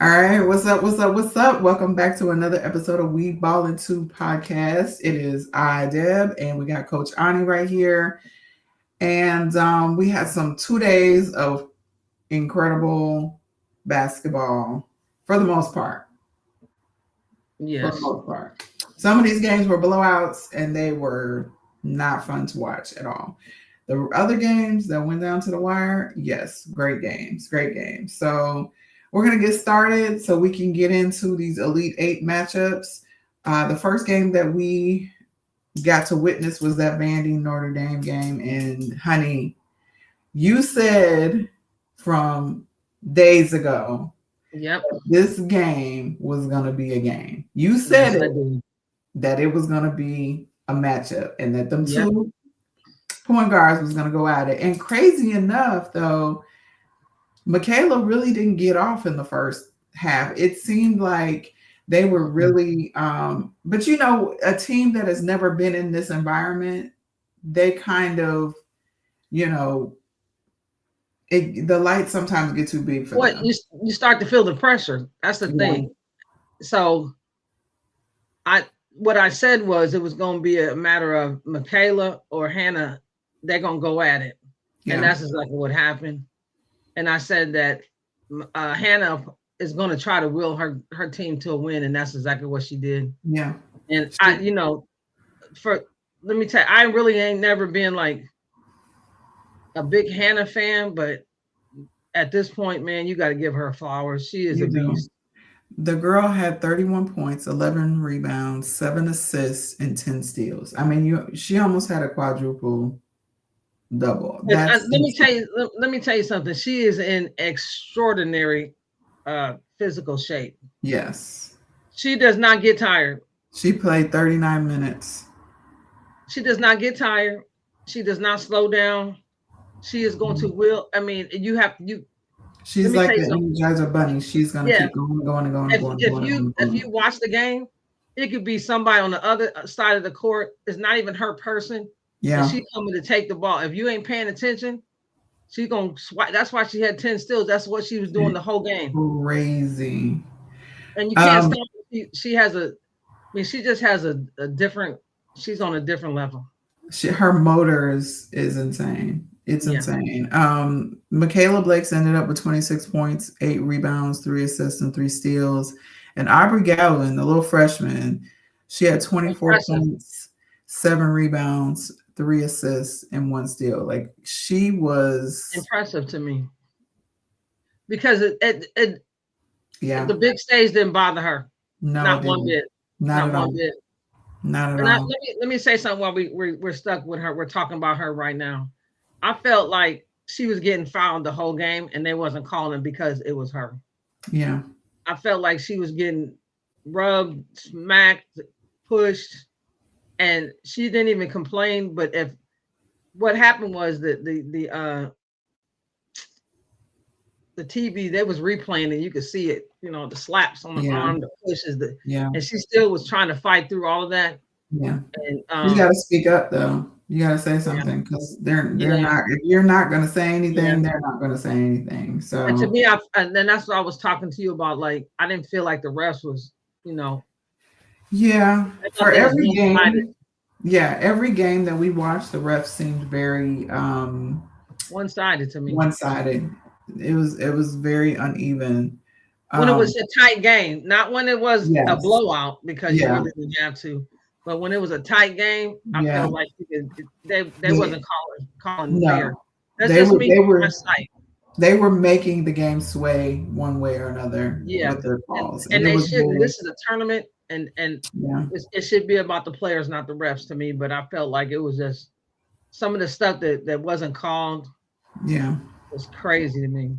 All right, what's up? What's up? What's up? Welcome back to another episode of We Ballin' Two podcast. It is I, Deb, and we got Coach Ani right here. And we had some 2 days of incredible basketball for the most part. For the Yes. most part, some of these games were blowouts, and they were not fun to watch at all. The other games that went down to the wire, yes, great games, great games. So we're gonna get started so we can get into these Elite Eight matchups. The first game that we got to witness was that Vandy Notre Dame game, and honey, you said from days ago Yep. this game was gonna be a game. You said Yes, I it do. that it was gonna be a matchup, and that them Yep. two point guards was gonna go at it. And crazy enough, though, Michaela really didn't get off in the first half. It seemed like they were really, but a team that has never been in this environment, they kind of, you know, the lights sometimes get too big for What them. you start to feel the pressure. That's the Yeah, thing. So I what I said was it was going to be a matter of Michaela or Hannah. They're going to go at it, and yeah, that's exactly what happened. And I said that Hannah is going to try to will her team to a win, and that's exactly what she did. yeah. And She, for let me tell you, I really ain't never been like a big Hannah fan, but at this point, man, you got to give her flowers. She is a you do. beast. The girl had 31 points, 11 rebounds, 7 assists, and 10 steals. I mean, she almost had a quadruple double. But That's let me tell you, let me tell you something. She is in extraordinary physical shape. yes. She does not get tired. She played 39 minutes. She does not get tired. She does not slow down. She is going to will. I mean, you have you. Let She's me like tell you the something. Energizer Bunny. She's gonna Yeah, keep going, going, and going, and if going, and if going, and you going, and if going. you watch the game, it could be somebody on the other side of the court. It's not even her person, and Yeah, she's coming to take the ball. If you ain't paying attention, she's gonna swipe. That's why she had 10 steals. That's what she was doing it's the whole game. crazy. And you can't Um, stop. She has a. I mean, she just has a different. She's on a different level. her motor is insane. It's Yeah, insane. Michaela Blake's ended up with 26 points, 8 rebounds, 3 assists, and 3 steals. And Aubrey Gowan, the little freshman, she had 24 impressive, points, 7 rebounds, 3 assists, and 1 steal. Like she was, impressive to me because yeah, the big stage didn't bother her, no, it not one didn't. bit, Not not at one all. bit. Not at And all. let me say something while we're stuck with her. We're talking about her right now. I felt like she was getting fouled the whole game, and they wasn't calling because it was her. Yeah. I felt like she was getting rubbed, smacked, pushed, and she didn't even complain. But if what happened was that the TV they was replaying and you could see it, the slaps on the Yeah. arm, the pushes, Yeah. and she still was trying to fight through all of that. Yeah. And You got to speak up though. You got to say yeah, something because they're yeah, not. If you're not going to say yeah. anything, they're not going to say anything. And to So me, and then that's what I was talking to you about. Like, I didn't feel like the refs was, yeah, I thought for they was every one sided, game, yeah, every game that we watched, the refs seemed very one sided to me. one sided. It was very uneven. When it Um, was a tight game, not when it was a yes, blowout because you yeah, really didn't have to, but when it was a tight game, I yeah. felt like they They, wasn't calling fair. no, That's they just were me, they my were sight. they were making the game sway one way or another Yeah, with their and calls, and and it they was shouldn't. very This is a tournament, and yeah, it should be about the players, not the refs, to me. But I felt like it was just some of the stuff that wasn't called yeah. was crazy to me.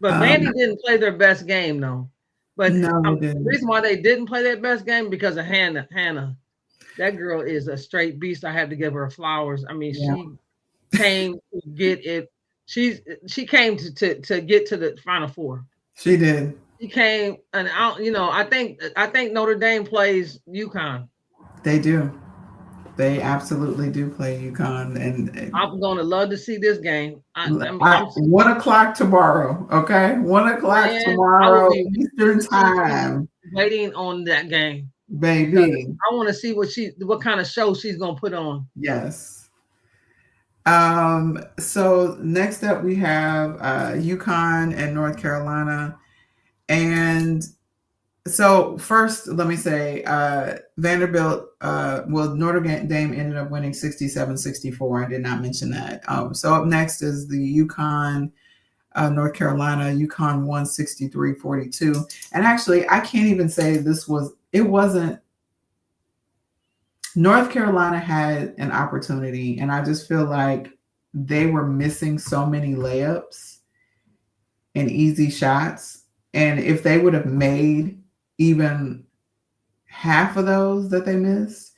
But Um, Vandy didn't play their best game though. But no, they the didn't. reason why they didn't play their best game because of Hannah. Hannah, that girl is a straight beast. I had to give her flowers. I mean, Yeah, she came to get it. She came to get to the Final Four. she did. She came, and I think Notre Dame plays UConn. They do. They absolutely do play UConn, and I'm gonna love to see this game. I'm 1 o'clock tomorrow. Okay, 1 o'clock man. I will tomorrow be Eastern anxiously time, waiting on that game because baby. I want to see what kind of show she's gonna put on. Yes. So next up we have UConn and North Carolina. And so first, let me say Vanderbilt, well, Notre Dame ended up winning 67-64. I did not mention that. So up next is the UConn, North Carolina. UConn won 63-42. And actually, I can't even say it wasn't. North Carolina had an opportunity, and I just feel like they were missing so many layups and easy shots. And if they would have made even half of those that they missed,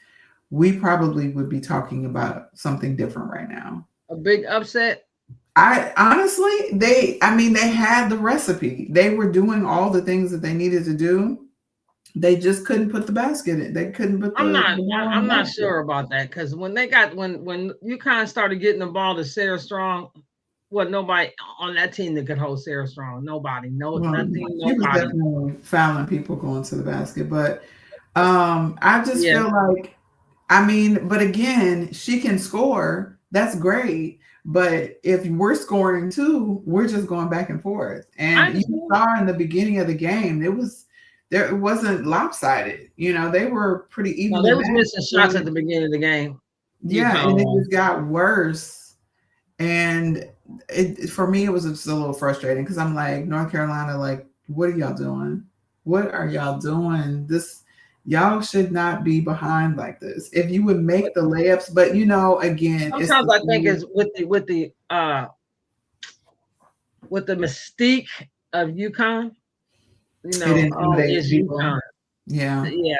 we probably would be talking about something different right now. A big upset. I honestly, they had the recipe. They were doing all the things that they needed to do. They just couldn't put the basket in. They couldn't put the ball in I'm the not basket. sure about that because when UConn started getting the ball to Sarah Strong, nobody on that team that could hold Sarah Strong. Nobody, nothing, She was nobody. definitely fouling people going to the basket, but I just Yeah, feel like, but again, she can score. That's great. But if we're scoring too, we're just going back and forth. I And you understand. saw in the beginning of the game, it wasn't lopsided. They were pretty No, evenly they was matched. missing shots at the beginning of the game. Yeah, UConn and it was. just got worse. And for me, it was just a little frustrating because I'm like, North Carolina, like, what are y'all doing? What are y'all doing? Y'all should not be behind like this. If you would make the layups, but again, it's Sometimes I think it's with the mystique of UConn. it intimidates Is people. UConn. Yeah, Yeah,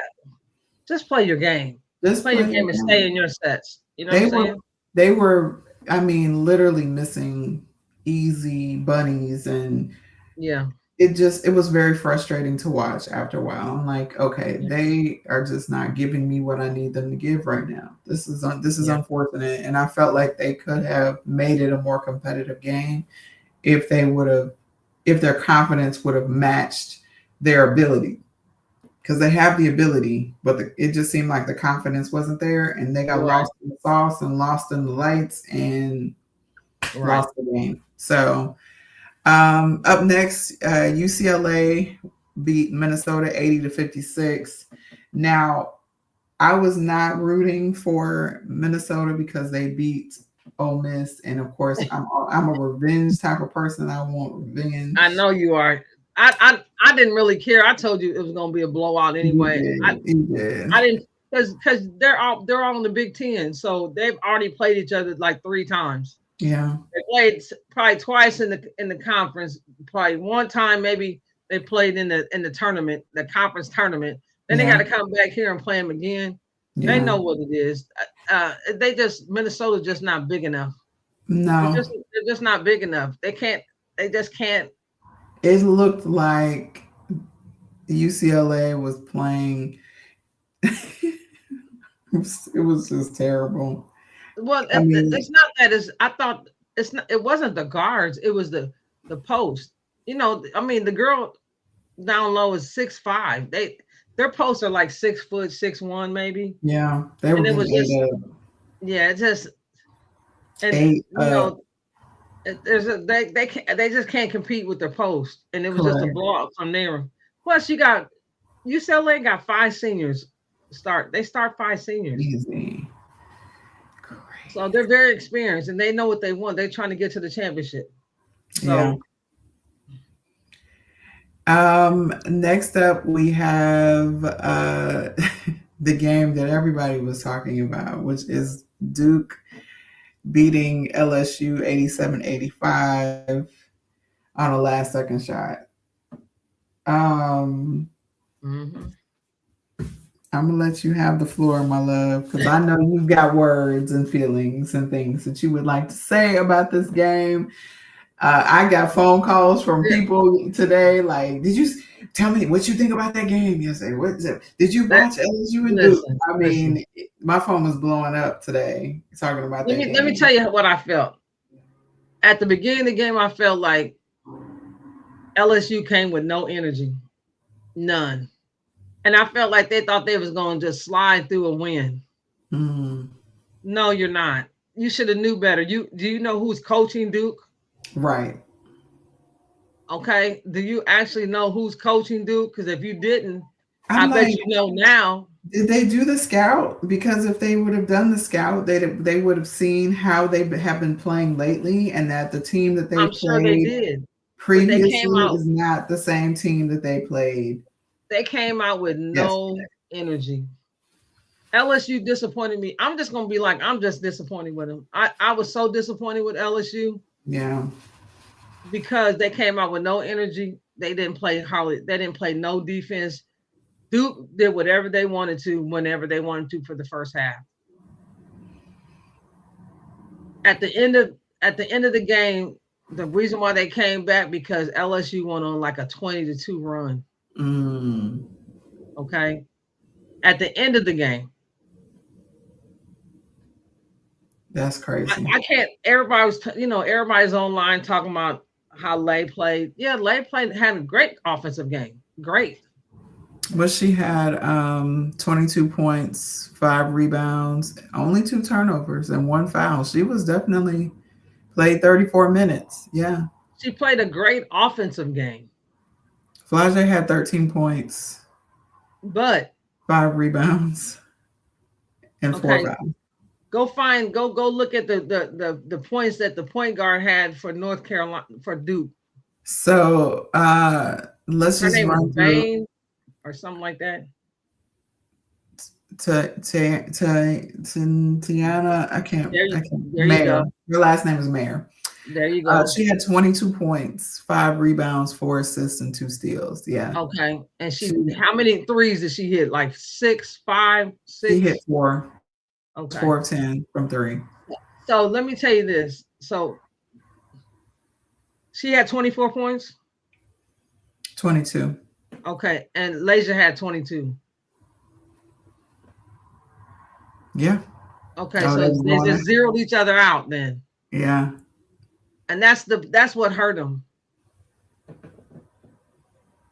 just play your game. just Play your play game and again. stay in your sets. You know what They I'm were, saying? they were, literally missing easy bunnies, and Yeah. it was very frustrating to watch after a while. I'm like, okay, Yeah. they are just not giving me what I need them to give right now. This is Yeah. unfortunate, and I felt like they could have made it a more competitive game if their confidence would have matched their ability, because they have the ability, but it just seemed like the confidence wasn't there, and they got Right. lost in the sauce and lost in the lights and Right. lost the game. So up next, UCLA beat Minnesota 80-56. Now, I was not rooting for Minnesota because they beat Ole Miss, and of course, I'm a revenge type of person. I want revenge. I know you are. I didn't really care. I told you it was gonna be a blowout You anyway. did. You did. I didn't because they're all in the Big Ten, so they've already played each other like 3 times. Yeah. They played probably twice in the conference, probably one time maybe they played in the tournament, the conference tournament. Then they got Yeah. to come back here and play them again. They Yeah. know what it is. Minnesota's just not big enough. No. They're just not big enough. They can't. They just can't. It looked like UCLA was playing. It was just terrible. Well, I mean, it's not that. I thought it's not. It wasn't the guards. It was the post. The girl down low is 6'5". Their posts are like 6 foot, 6'1" maybe, yeah, they were and it was getting just ate up. yeah, it just and Ate up. they just can't compete with their post, and it was just a Correct. blowout from there. Plus, you got UCLA got 5 seniors. They start 5 seniors, Easy. so Great. they're very experienced and they know what they want. They're trying to get to the championship. Yeah. So Next up, we have the game that everybody was talking about, which is Duke beating LSU 87-85 on a last second shot. Um, mhm. I'm gonna let you have the floor, my love, because I know you've got words and feelings and things that you would like to say about this game. I got phone calls from Yeah. people today. Like, Tell me what you think about that game yesterday. What is it? Did you That watch LSU and Duke? listen, I listen. mean, my phone was blowing up today talking about that Let me game. tell you what I felt. At the beginning of the game, I felt like LSU came with no energy. None. And I felt like they thought they was going to just slide through a win. Mm, No, you're not. You should have knew better. Do you know who's coaching Duke? right. Okay. Do you actually know who's coaching Duke? Because if you didn't, I I'm bet like, you know now. did they do the scout? Because if they would have done the scout, they would have seen how they have been playing lately, and that the team that they I'm sure they played did. But previously is not the same team that they played. they came out with no energy. LSU disappointed me. I'm just gonna be like, I'm just disappointed with them. I was so disappointed with LSU. Yeah. Because they came out with no energy. They didn't play hardly. They didn't play no defense. Duke did whatever they wanted to, whenever they wanted to for the first half. At the end of the game, the reason why they came back because LSU went on like a 20-2 run. Mm. Okay. At the end of the game. That's crazy. I can't. Everybody's online talking about how Lay played. Yeah, Lay had a great offensive game. Great. But she had 22 points, 5 rebounds, only 2 turnovers, and 1 foul. She was definitely played 34 minutes. Yeah. She played a great offensive game. Flau'jae had 13 points, but 5 rebounds, and 4 fouls. Go look at the points that the point guard had for North Carolina for Duke. So let's Her just name run was through Bain or something like that. Tiana. I can't. There Mayer. you go. Her last name is Mayer. There you go. She had 22 points, 5 rebounds, 4 assists, and 2 steals. Yeah. Okay. And how many threes did she hit? Like 6, 5, 6? She hit 4. Okay. 4 of 10 from 3. So let me tell you this. So she had 24 points. 22. Okay. And Laysia had 22. Yeah. Okay. So they just zeroed each other out then. Yeah. And that's what hurt them.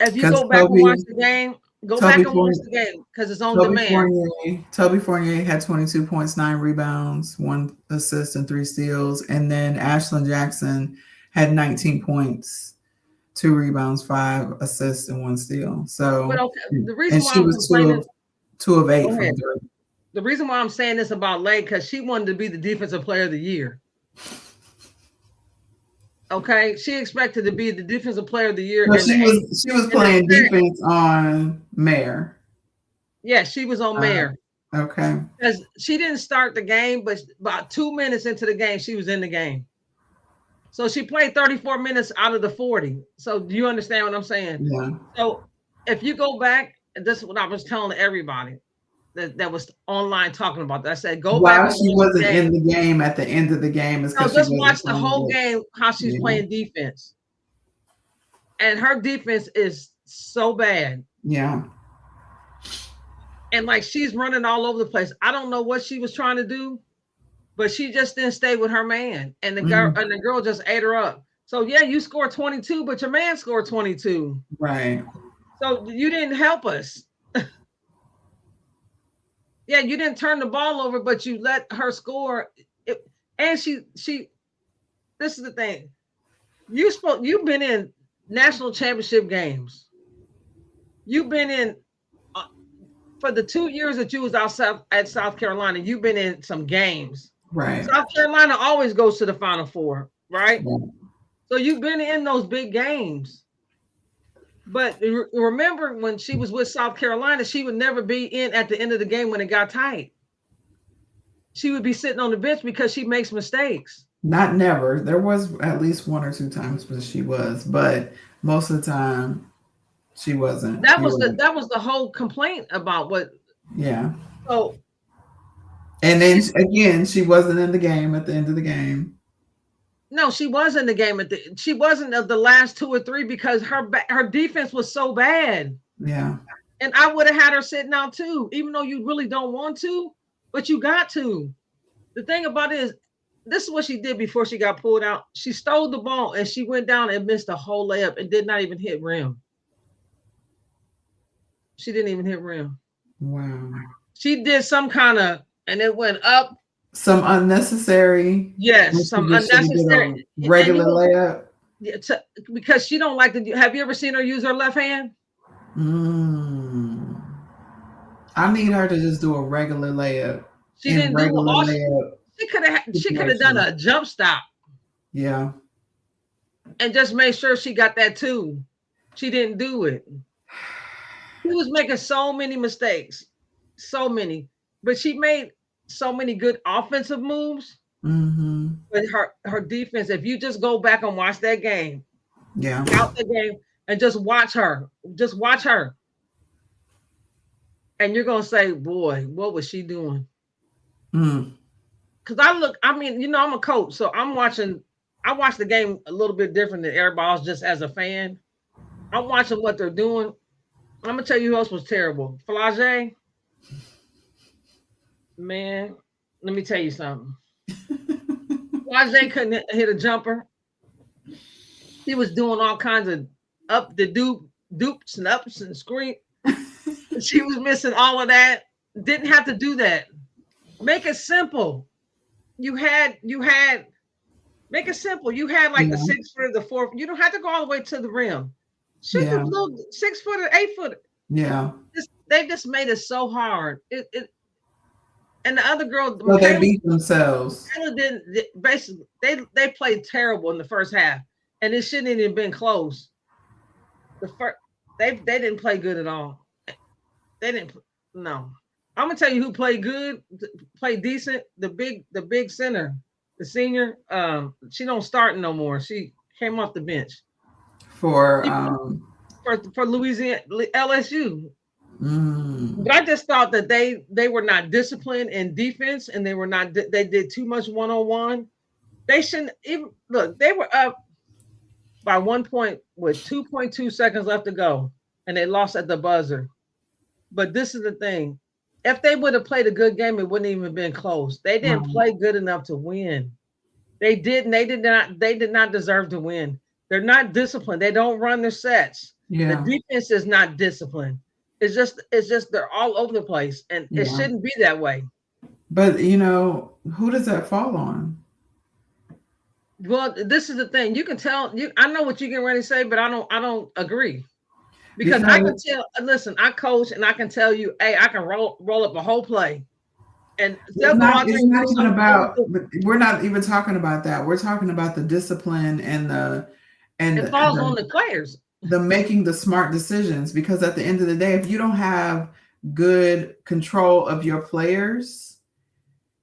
If you go back and watch the game, because it's on demand. Toby Fournier had 22 points, 9 rebounds, 1 assist, and 3 steals. And then Ashlyn Jackson had 19 points, 2 rebounds, 5 assists, and 1 steal. So, the reason why she was 2 of 8 from 3. The reason why I'm saying this about Lay, because she wanted to be the defensive player of the year. Okay, she expected to be the defensive player of the year. But she was playing defense on Mayer. Yeah, she was on Mayer. Okay. Because she didn't start the game, but about 2 minutes into the game, she was in the game. So she played 34 minutes out of the 40. So do you understand what I'm saying? Yeah. So if you go back, and this is what I was telling everybody that was online talking about that. I said, go back. Why she wasn't in the game at the end of the game is because just watch the whole game, how she's playing defense. And her defense is so bad. Yeah. And like she's running all over the place. I don't know what she was trying to do, but she just didn't stay with her man. And the girl just ate her up. So yeah, you scored 22, but your man scored 22. Right. So you didn't help us. Yeah, you didn't turn the ball over, but you let her score. And she. This is the thing. You've been in national championship games. You've been in for the 2 years that you was outside at South Carolina. You've been in some games. Right. South Carolina always goes to the Final Four, right? So you've been in those big games. But remember when she was with South Carolina, she would never be in at the end of the game when it got tight. She would be sitting on the bench because she makes mistakes. Not never. There was at least 1 or 2 times when she was, but most of the time she wasn't. That was the whole complaint about what. Yeah. So. And then again, she wasn't in the game at the end of the game. No, she was in the game she wasn't of the last 2 or 3 because her defense was so bad. Yeah. And I would have had her sitting out too, even though you really don't want to, but you got to. The thing about it is, this is what she did before she got pulled out. She stole the ball and she went down and missed a whole layup and did not even hit rim. She didn't even hit rim. Wow. She did some kind of, and it went up. Some unnecessary. Yes, some unnecessary regular layup. Yeah, because she don't like to. Have you ever seen her use her left hand? I need her to just do a regular layup. She didn't do all layup. She could have done a jump stop. Yeah. And just made sure she got that too. She didn't do it. She was making so many mistakes, so many, but she made so many good offensive moves. But her defense, if you just go back and watch that game, out the game, and just watch her, and you're gonna say, boy, what was she doing? Because I mean, you know, I'm a coach, so I watch the game a little bit different than everybody else just as a fan. I'm watching what they're doing. I'm gonna tell you who else was terrible. Flage, man, let me tell you something. Flage couldn't hit a jumper. He was doing all kinds of up the dupes and ups and screen. She was missing all of that. Didn't have to do that. Make it simple. You had make it simple. You had like the 6 footer, the 4. You don't have to go all the way to the rim. Shoot the little 6 footer, 8 footer. Yeah. They just made it so hard. And the other girl, well, they beat themselves. Basically, they played terrible in the first half, and it shouldn't even been close. They didn't play good at all. They didn't. No, I'm gonna tell you who played good, played decent. The big center, the senior. She don't start no more. She came off the bench for Louisiana LSU. But I just thought that they were not disciplined in defense, and they did too much one-on-one. They shouldn't even look. They were up by 1 point with 2.2 seconds left to go, and they lost at the buzzer. But this is the thing: if they would have played a good game, it wouldn't even been close. They didn't play good enough to win. They didn't. They did not deserve to win. They're not disciplined. They don't run their sets. The defense is not disciplined. It's just they're all over the place, and it shouldn't be that way. But you know, who does that fall on? Well, this is the thing. You can tell. I know what you're getting ready to say, but I don't agree, because I can tell. Listen, I coach, and I can tell you, hey, I can roll up a whole play, and it's not even about. We're not even talking about that. We're talking about the discipline and it falls on the players. The making the smart decisions, because at the end of the day, if you don't have good control of your players,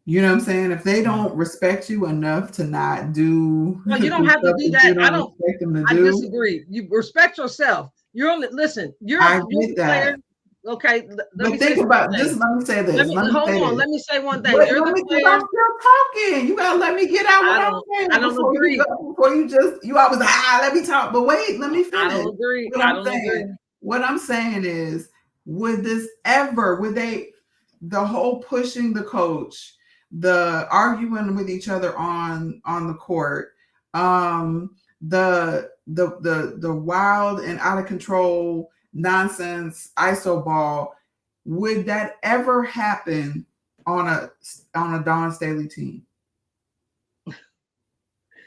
you know what I'm saying? If they don't respect you enough to not do, no, you don't have to do that. I disagree. You respect yourself. You're on the listen. You're a player. Okay, but think about this. Let me say this. Let me say one thing. I'm still talking. You gotta let me get out what I'm saying. I don't agree. Before you always let me talk. But wait, let me finish. I don't agree. What I'm saying is, would they, the whole pushing the coach, the arguing with each other on the court, the wild and out of control nonsense ISO ball, would that ever happen on a Dawn Staley team?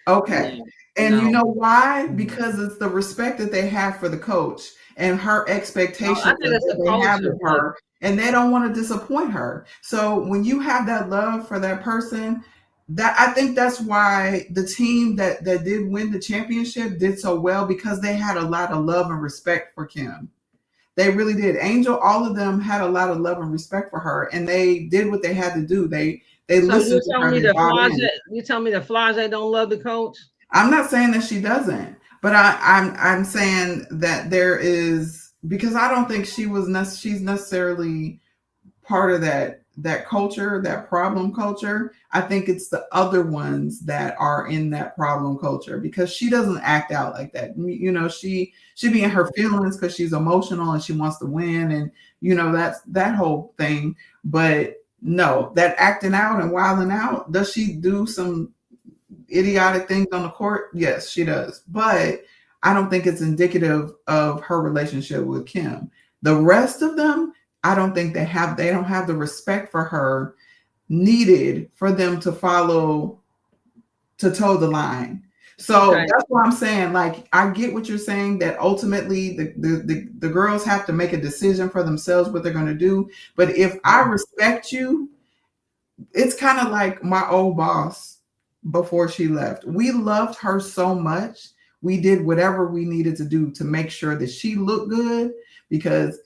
Okay. And you know why? Because it's the respect that they have for the coach and her expectations that they have of her, and they don't want to disappoint her. So when you have that love for that person, that I think that's why the team that did win the championship did so well, because they had a lot of love and respect for Kim. They really did. Angel, all of them had a lot of love and respect for her, and they did what they had to do. They listened to her. You tell me that Flage don't love the coach? I'm not saying that she doesn't, but I'm saying that there is, because I don't think she's necessarily part of that that culture, that problem culture. I think it's the other ones that are in that problem culture because she doesn't act out like that. You know, she be in her feelings because she's emotional and she wants to win, and you know that's that whole thing. But no, that acting out and wilding out. Does she do some idiotic things on the court? Yes, she does. But I don't think it's indicative of her relationship with Kim. The rest of them, I don't think they don't have the respect for her needed for them to follow to toe the line. So Okay. that's what I'm saying. Like I get what you're saying that ultimately the girls have to make a decision for themselves what they're going to do. But if I respect you, it's kind of like my old boss before she left. We loved her so much. We did whatever we needed to do to make sure that she looked good because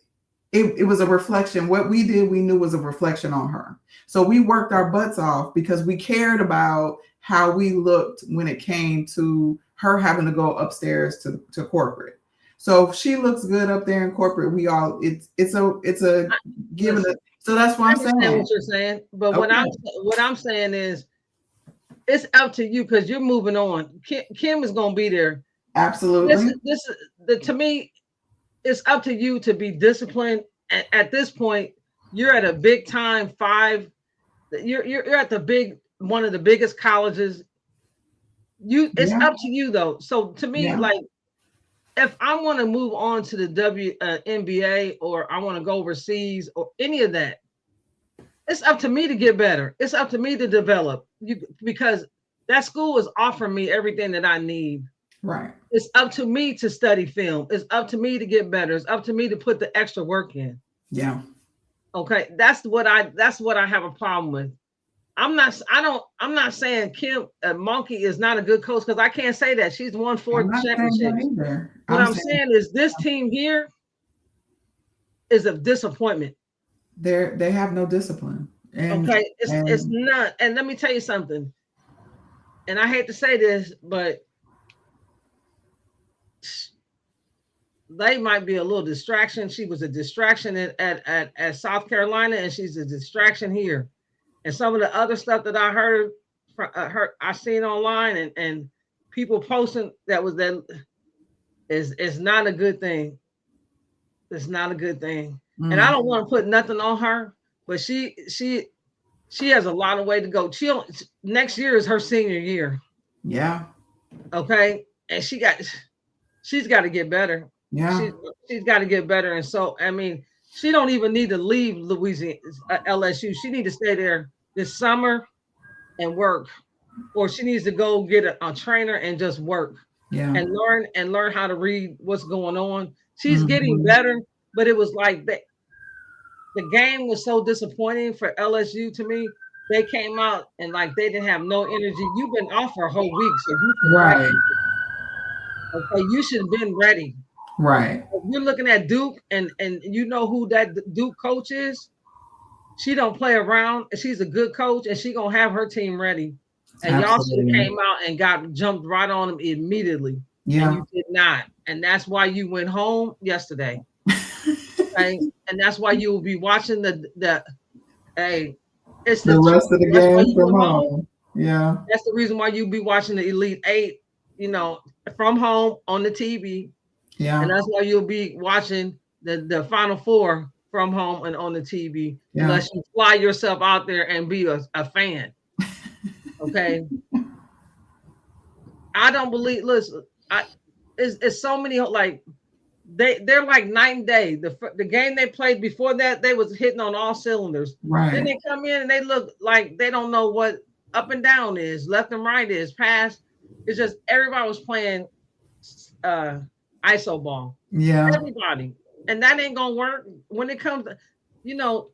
it was a reflection. What we did, we knew was a reflection on her. So we worked our butts off because we cared about how we looked when it came to her having to go upstairs to corporate. So if she looks good up there in corporate, we all it's a given. Listen, So that's what I I'm understand saying. what you're saying, but Okay. what I'm saying is it's up to you because you're moving on. Kim is gonna be there. Absolutely. To me, it's up to you to be disciplined. At this point, you're at a big time five. You're at the big one of the biggest colleges. It's Yeah. up to you though. So to me, Yeah. like if I want to move on to the NBA or I want to go overseas or any of that, it's up to me to get better. It's up to me to develop because that school is offering me everything that I need. Right. It's up to me to study film. It's up to me to get better. It's up to me to put the extra work in. Yeah. Okay, that's what I have a problem with. I'm not saying Kim Monkey is not a good coach because I can't say that. She's won I'm 4 not saying that championships. either. What I'm I'm saying saying is this team here is a disappointment. they have no discipline. Okay, it's And not. And let me tell you something. And I hate to say this, but they might be a little distraction. She was a distraction at South Carolina, and she's a distraction here. And some of the other stuff that I heard, I seen online, and people posting that is not a good thing. It's not a good thing. And I mm, don't want to put nothing on her, but she has a lot of way to go. Next year is her senior year. yeah. Okay, and she's got to get better. Yeah. She she's got to get better. And so I mean, she don't even need to leave Louisiana LSU. She need to stay there this summer and work, or she needs to go get a trainer and just work Yeah. and learn how to read what's going on. She's getting Mhm. better, but it was like the game was so disappointing for LSU to me. They came out and like they didn't have no energy. You've been off for a whole week, so you should Right. practice. Okay, you should have been ready. Right. If you're looking at Duke and you know who that Duke coach is, she don't play around. She's a good coach and she gonna have her team ready. And y'all should have Absolutely. came out and got jumped right on them immediately. And Yeah. you did not. And that's why you went home yesterday. Okay. And that's why you will be watching the hey, it's the The rest truth. of the That's why game you from went home. home. Yeah. That's the reason why you'll be watching the Elite Eight, from home on the TV. And Yeah. that's why you'll be watching the Final Four from home and on the TV, Yeah. unless you fly yourself out there and be a fan. Okay. I don't believe, listen, it's so many like they're like night and day. The game they played before that, they was hitting on all cylinders. Then Right. they come in and they look like they don't know what up and down is, left and right is, pass. It's just everybody was playing uh ISO ball. Yeah. Everybody. And that ain't gonna work when it comes to, you know,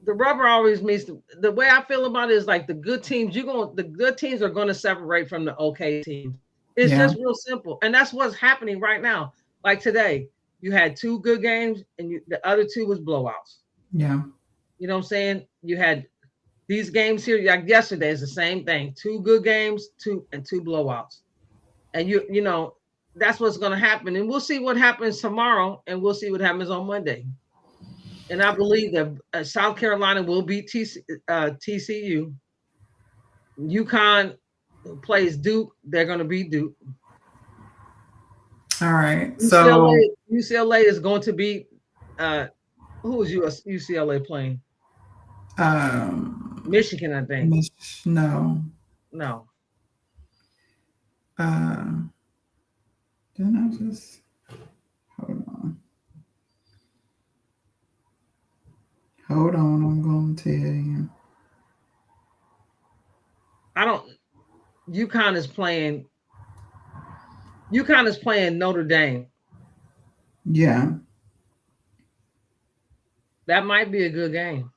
the rubber always meets the way I feel about it is like the good teams are gonna separate from the okay teams. It's Yeah. just real simple. And that's what's happening right now. Like today, you had 2 good games and the other 2 was blowouts. Yeah. You know what I'm saying? You had these games here, like yesterday is the same thing. 2 good games, 2 blowouts. And that's what's gonna happen. And we'll see what happens tomorrow and we'll see what happens on Monday. And I believe that South Carolina will beat TCU. UConn plays Duke. They're going to beat Duke. All right. So UCLA is going to beat who is UCLA playing? Michigan, I think. No. No. Didn't I just hold on? Hold on, I'm going to tell you. UConn is playing Notre Dame. Yeah. That might be a good game.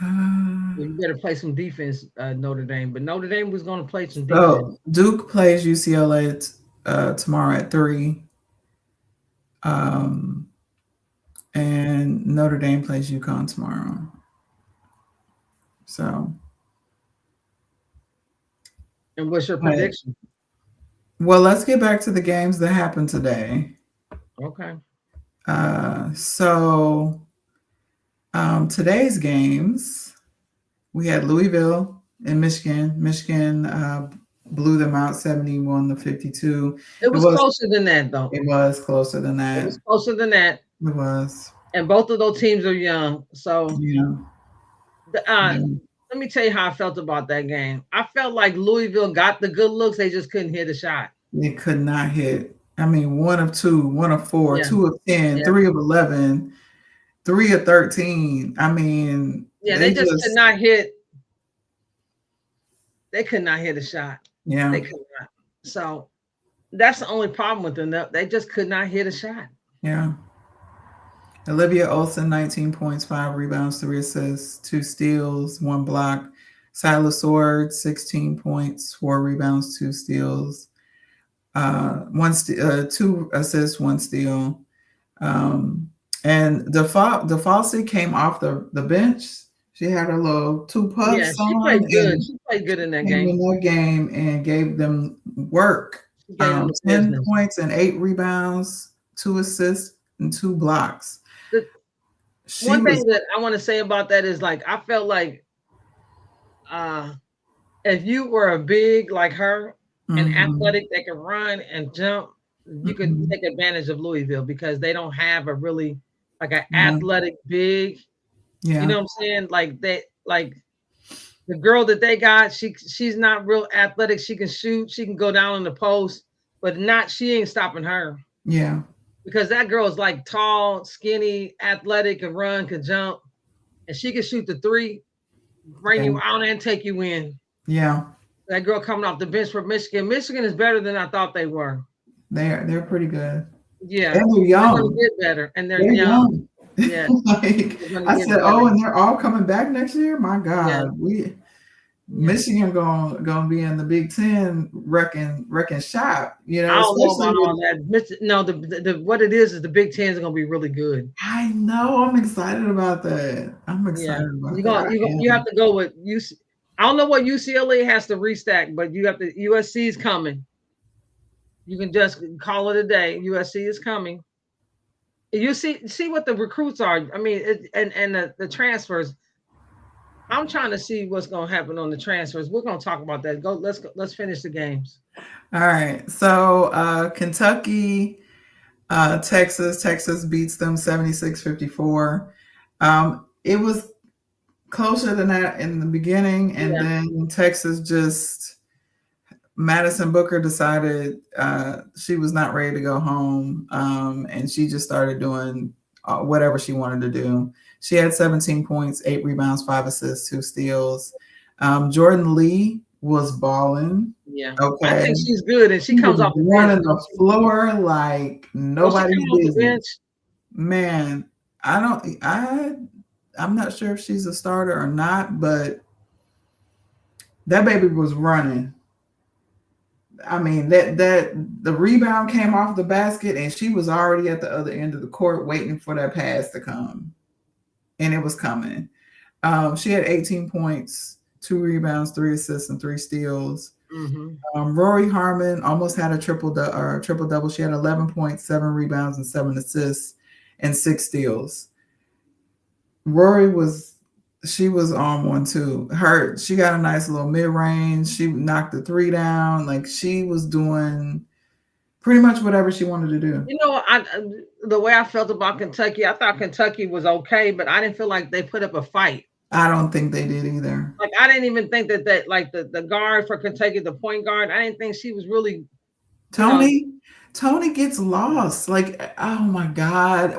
You better play some defense, Notre Dame. But Notre Dame was going to play some defense. So Duke plays UCLA tomorrow at 3. And Notre Dame plays UConn tomorrow. So. And what's your prediction? Well, let's get back to the games that happened today. Okay. So today's games, we had Louisville and Michigan. Michigan blew them out 71-52. It was closer than that, though. It was closer than that. It was closer than that. It was. And both of those teams are young. So yeah. Let me tell you how I felt about that game. I felt like Louisville got the good looks. They just couldn't hit a shot. They could not hit. I mean, 1 of 2, 1 of 4, 2 of 10, 3 of 11, 3 of 13. I mean, they just could not hit. They could not hit a shot. Yeah. They could not. So that's the only problem with them. They just could not hit a shot. Yeah. Olivia Olson, 19 points, 5 rebounds, 3 assists, 2 steals, 1 block. Silas Sword, 16 points, 4 rebounds, 2 steals, 2 assists, 1 steal. And DeFalsi came off the bench. She had her little 2 puffs. Yeah, she played good. She played good in that game. In that game and gave them work. 10 points and 8 rebounds, 2 assists, and 2 blocks. One thing that I want to say about that is, like, I felt like if you were a big like her and athletic that could run and jump, you could take advantage of Louisville because they don't have a really like an athletic big. Yeah. You know what I'm saying? Like the girl that they got, she's not real athletic. She can shoot, she can go down on the post, but she ain't stopping her. Yeah. Because that girl is like tall, skinny, athletic, can run, can jump, and she can shoot the 3, bring you out and take you in. Yeah. That girl coming off the bench for Michigan. Michigan is better than I thought they were. They're pretty good. Yeah. And they're young. They're gonna get better. And they're young. Yeah. I said, and they're all coming back next year? My God. Yeah. Michigan gonna be in the Big Ten wrecking shop. You know, I don't know about all that. No, the what it is the Big Ten is gonna be really good. I know. I'm excited about that. about that. You have to go with UC. I don't know what UCLA has to restack, but you have to. USC is coming. You can just call it a day. USC is coming. You see what the recruits are. I mean, and the transfers. I'm trying to see what's going to happen on the transfers. We're going to talk about that. Let's finish the games. All right. So Kentucky, Texas beats them 76-54. It was closer than that in the beginning, and then Texas Madison Booker decided she was not ready to go home, and she just started doing whatever she wanted to do. She had 17 points, 8 rebounds, 5 assists, 2 steals. Jordan Lee was balling. Yeah. Okay. I think she's good, and she comes off the bench. Running the floor like nobody's business. Man, I'm not sure if she's a starter or not, but that baby was running. I mean, that the rebound came off the basket, and she was already at the other end of the court waiting for that pass to come. And it was coming. She had 18 points, 2 rebounds, 3 assists, and 3 steals. Mm-hmm. Rory Harmon almost had a triple double. She had 11 points, 7 rebounds, and 7 assists, and 6 steals. Rory she was on one too. She got a nice little mid range. She knocked the three down. Like she was doing pretty much whatever she wanted to do. You know, the way I felt about Kentucky, I thought Kentucky was okay, but I didn't feel like they put up a fight. I don't think they did either. Like I didn't even think that like the guard for Kentucky, the point guard, I didn't think she was really, you know, Tony gets lost. Like, oh my God.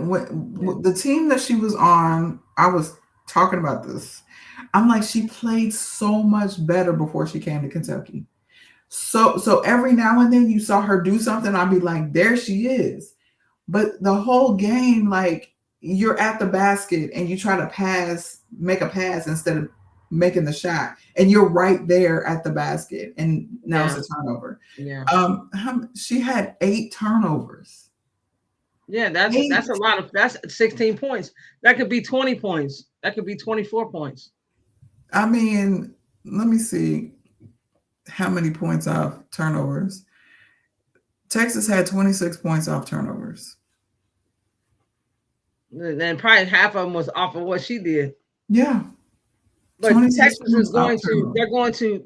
The team that she was on, I was talking about this. I'm like, she played so much better before she came to Kentucky. So every now and then you saw her do something, I'd be like, there she is. But the whole game, like you're at the basket and you try to make a pass instead of making the shot, and you're right there at the basket, and now it's a turnover. Yeah. She had 8 turnovers. Yeah, that's a lot of that's 16 points. That could be 20 points. That could be 24 points. I mean, let me see how many points off turnovers. Texas had 26 points off turnovers. And probably half of them was off of what she did. Yeah. But Texas is they're going to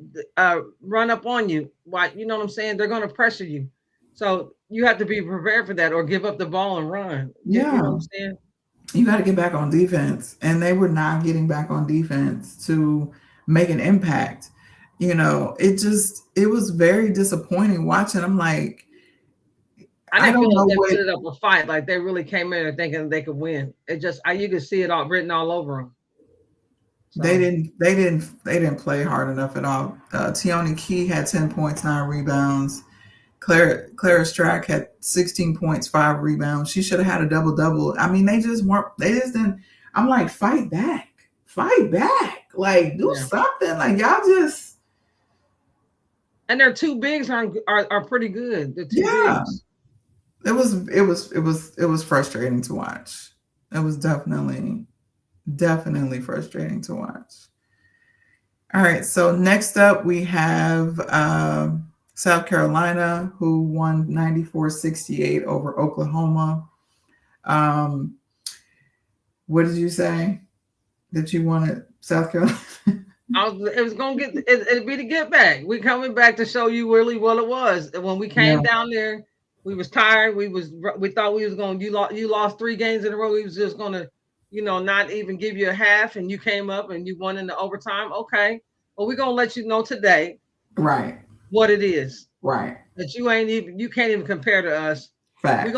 run up on you. Why, you know what I'm saying? They're going to pressure you. So you have to be prepared for that or give up the ball and run. Yeah. You know what I'm saying? You got to get back on defense. And they were not getting back on defense to make an impact. You know, it was very disappointing watching. I'm like, I didn't feel like they put up a fight. Like they really came in there thinking they could win. It just, you could see it all written all over them. So. They didn't play hard enough at all. Tioni Key had 10 points, 9 rebounds. Clara Strack had 16 points, 5 rebounds. She should have had a double-double. I mean, they just didn't. I'm like, fight back. Like, do something. Like, y'all just. And their 2 bigs are pretty good. The 2 bigs. It was frustrating to watch. It was definitely frustrating to watch. All right, so next up we have South Carolina, who won 94-68 over Oklahoma. What did you say that you wanted South Carolina? It was gonna it'd be the get back. We coming back to show you really what it was. When we came down there, we was tired. We thought we was going. You lost 3 games in a row. We was just gonna, not even give you a half, and you came up and you won in the overtime. Okay, well, we're gonna let you know today, right, what it is, right, that you can't even compare to us. Facts.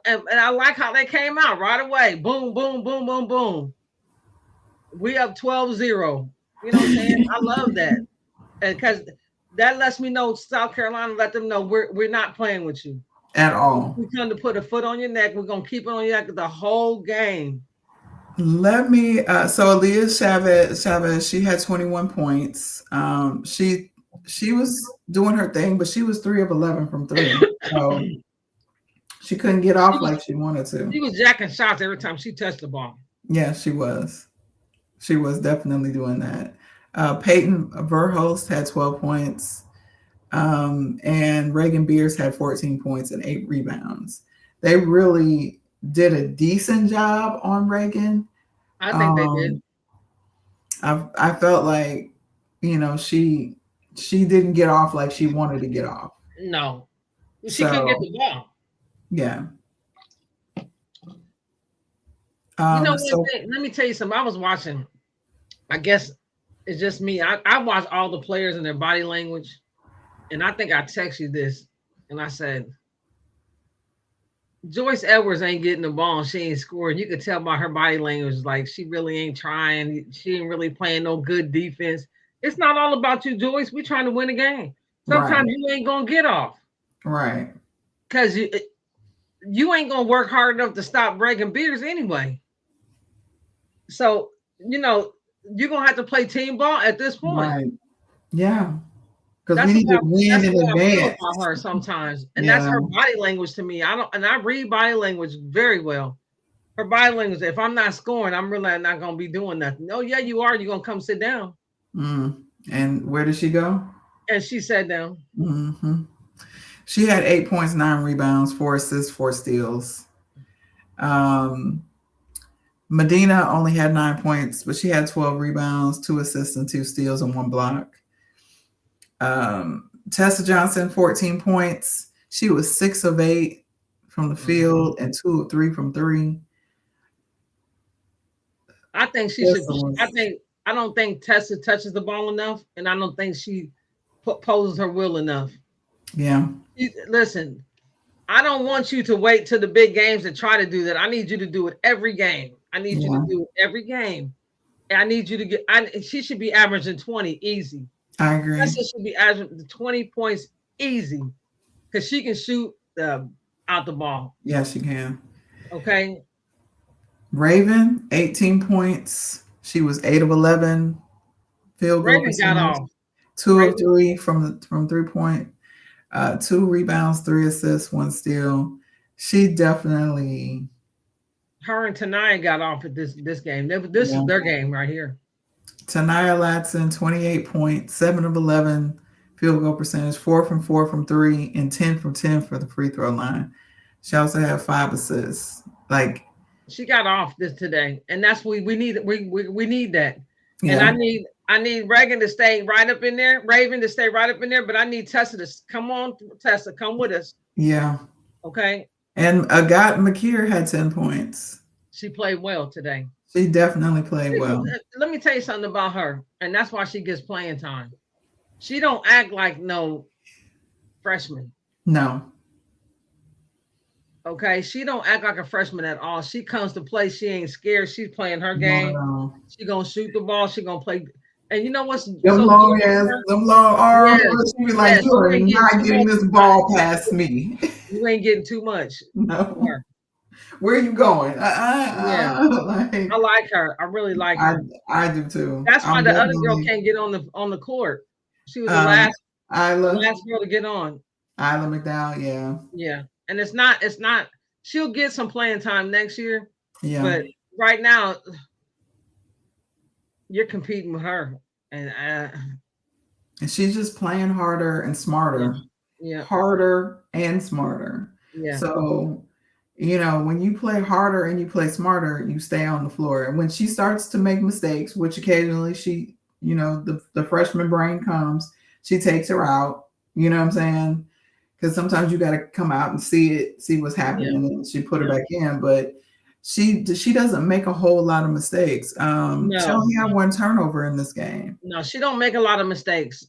And I like how they came out right away. Boom, boom, boom, boom, boom. We up 12-0. You know what I'm saying? I love that, and because that lets me know South Carolina, let them know we're not playing with you at all. We come to put a foot on your neck. We're gonna keep it on your neck the whole game. Let me. So Aaliyah Chavez, she had 21 points. She was doing her thing, but she was 3 of 11 from 3. So she couldn't get off like she wanted to. She was jacking shots every time she touched the ball. Yeah, she was. She was definitely doing that. Peyton Verhulst had 12 points. And Reagan Beers had 14 points and 8 rebounds. They really did a decent job on Reagan. I think they did. I felt like, she didn't get off like she wanted to get off. No, she couldn't get the ball. Yeah. Let me tell you something. I was watching. I guess it's just me. I watched all the players and their body language. And I think I texted you this, and I said, Joyce Edwards ain't getting the ball and she ain't scoring. You could tell by her body language, like she really ain't trying. She ain't really playing no good defense. It's not all about you, Joyce. We're trying to win a game. Sometimes you ain't going to get off. Right. Because you ain't going to work hard enough to stop Reagan Beers anyway. So, you're going to have to play team ball at this point. Right. Yeah. Because we need to win in advance. About her sometimes, and that's her body language to me. I read body language very well. Her body language. If I'm not scoring, I'm really not going to be doing nothing. Oh yeah, you are. You're going to come sit down. And where did she go? And she sat down. Hmm. She had 8 points, 9 rebounds, 4 assists, 4 steals. Um, Medina only had 9 points, but she had 12 rebounds, 2 assists, and 2 steals, and 1 block. Tessa Johnson, 14 points. She was 6 of 8 from the Mhm. field and 2 of 3 from three. I think she should. Tessa was, I don't think Tessa touches the ball enough, and I don't think she poses her will enough. yeah, Listen, I don't want you to wait till the big games to try to do that. I need you to do it every game. I need you to yeah, do it every game. And I need you to get. She should be averaging 20 easy. I agree. Tessa should be averaging 20 points easy because she can shoot out the ball. Yes, you can. Okay, Raven, 18 points. She was 8 of 11 field goal Raven got percentage, off. two of Raven, three from 3 point, 2 rebounds, 3 assists, 1 steal. She definitely, her and Tanaya got off at this game. This yeah. is their game right here. Tanaya Latson, 28 points, 7 of 11 field goal percentage, 4 from 4 from three, and 10 from 10 for the free throw line. She also had 5 assists. Like, She got off this today, and that's we need. We need that. And yeah, I need Reagan to stay right up in there, Raven to stay right up in there, but I need Tessa to come on. Tessa, come with us. yeah. Okay. And Agat McKeer had 10 points. She played well today. She definitely played well. Let me tell you something about her, and that's why she gets playing time. She don't act like no freshman. No. Okay, she don't act like a freshman at all. She comes to play. She ain't scared. She's playing her Not game. at all. She gonna shoot the ball. She gonna play. And you know what's Them so long good ass, for her? them long arms. Yes, She be like, yes. you You are ain't getting not too getting much. this ball past me. You ain't getting too much. No. Her. Where are you going? Yeah, Like, I like her. I really like I her. I do too. That's why I'm the other girl definitely can't get on the court. She was um the Isla last girl to get on. Isla McDowell. Yeah, Yeah, and it's not. She'll get some playing time next year, yeah. but right now you're competing with her, and And she's just playing harder and yeah, smarter, yeah, harder and smarter. yeah, So, when you play harder and you play smarter, you stay on the floor. And when she starts to make mistakes, which occasionally she, the freshman brain comes, she takes her out. You know what I'm saying? Because sometimes you got to come out and see what's yeah, happening, and she put her yeah. back in. But she doesn't make a whole lot of mistakes. She No, only had 1 turnover in this game. no, she don't make a lot of mistakes.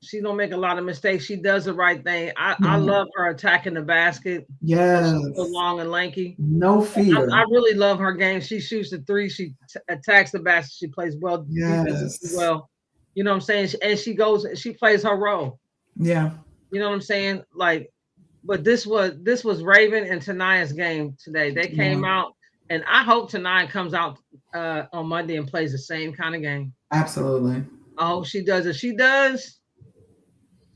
She don't make a lot of mistakes. She does the right thing. I Yeah. love her attacking the basket. She's so Yes. long and lanky. No I fear. really love her game. She shoots the three. She attacks the basket. She plays well defensively Yes. well. You know what I'm saying? And she goes. She plays her role. Yeah. You know what I'm saying? Like, but this was Raven and Tania's game today. They Yeah. came out, and I hope Tania comes out on Monday and plays the same kind of game. Absolutely. I hope she does. If she does,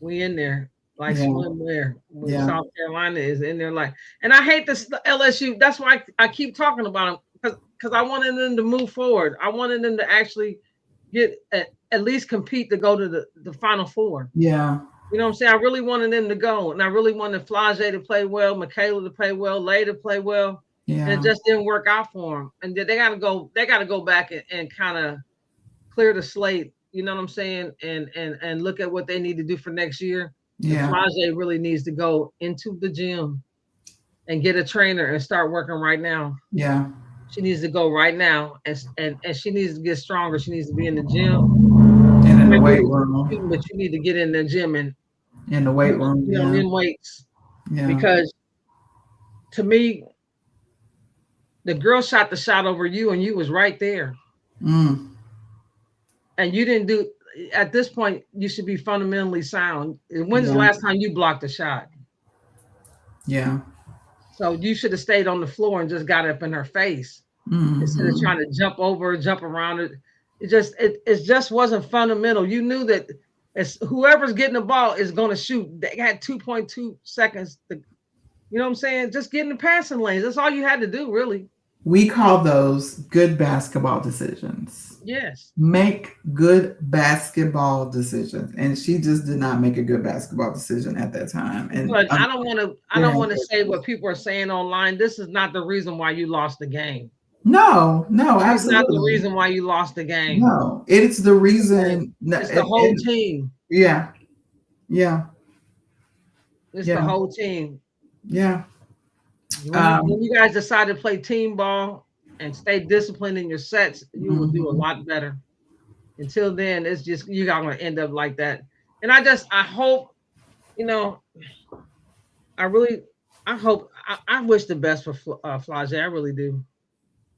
we in there like Yeah. swimwear. When Yeah. South Carolina is in there like, and I hate this LSU. That's why I keep talking about them because I wanted them to move forward. I wanted them to actually get at least compete to go to the Final Four. Yeah. You know what I'm saying? I really wanted them to go, and I really wanted Flage to play well, Michaela to play well, Lay to play well, and it Yeah. just didn't work out for them. And they got to go. They got to go back and kind of clear the slate. You know what I'm saying? And look at what they need to do for next year. And Yeah. Flage really needs to go into the gym and get a trainer and start working right now. Yeah. She needs to go right now, and she needs to get stronger. She needs to be in the gym. And in the weight But room. you need to get in the gym and In the weight room. Yeah. in weights. Yeah. Because to me, the girl shot the shot over you, and you was right there, Mm. and you didn't do. At this point, you should be fundamentally sound. When's the Yeah. last time you blocked a shot? Yeah. So you should have stayed on the floor and just got up in her face instead of Mhm. trying to jump over, jump around it. It just wasn't fundamental. You knew that as whoever's getting the ball is going to shoot. They had 2.2 seconds. You know what I'm saying? Just get in the passing lanes. That's all you had to do, really. We call those good basketball decisions. Yes. Make good basketball decisions. And she just did not make a good basketball decision at that time. And But I don't want to say what people are saying online. This is not the reason why you lost the game. no, no, She's not the absolutely. reason why you lost the game. No, it's the Okay? reason. It's the whole team. Yeah, yeah, It's the yeah, whole team. yeah. When you guys decide to play team ball and stay disciplined in your sets, you will do a Mhm. lot better. Until then, it's just you are gonna end up like that. And I hope, you know, I really, I wish the best for Flage. I really do.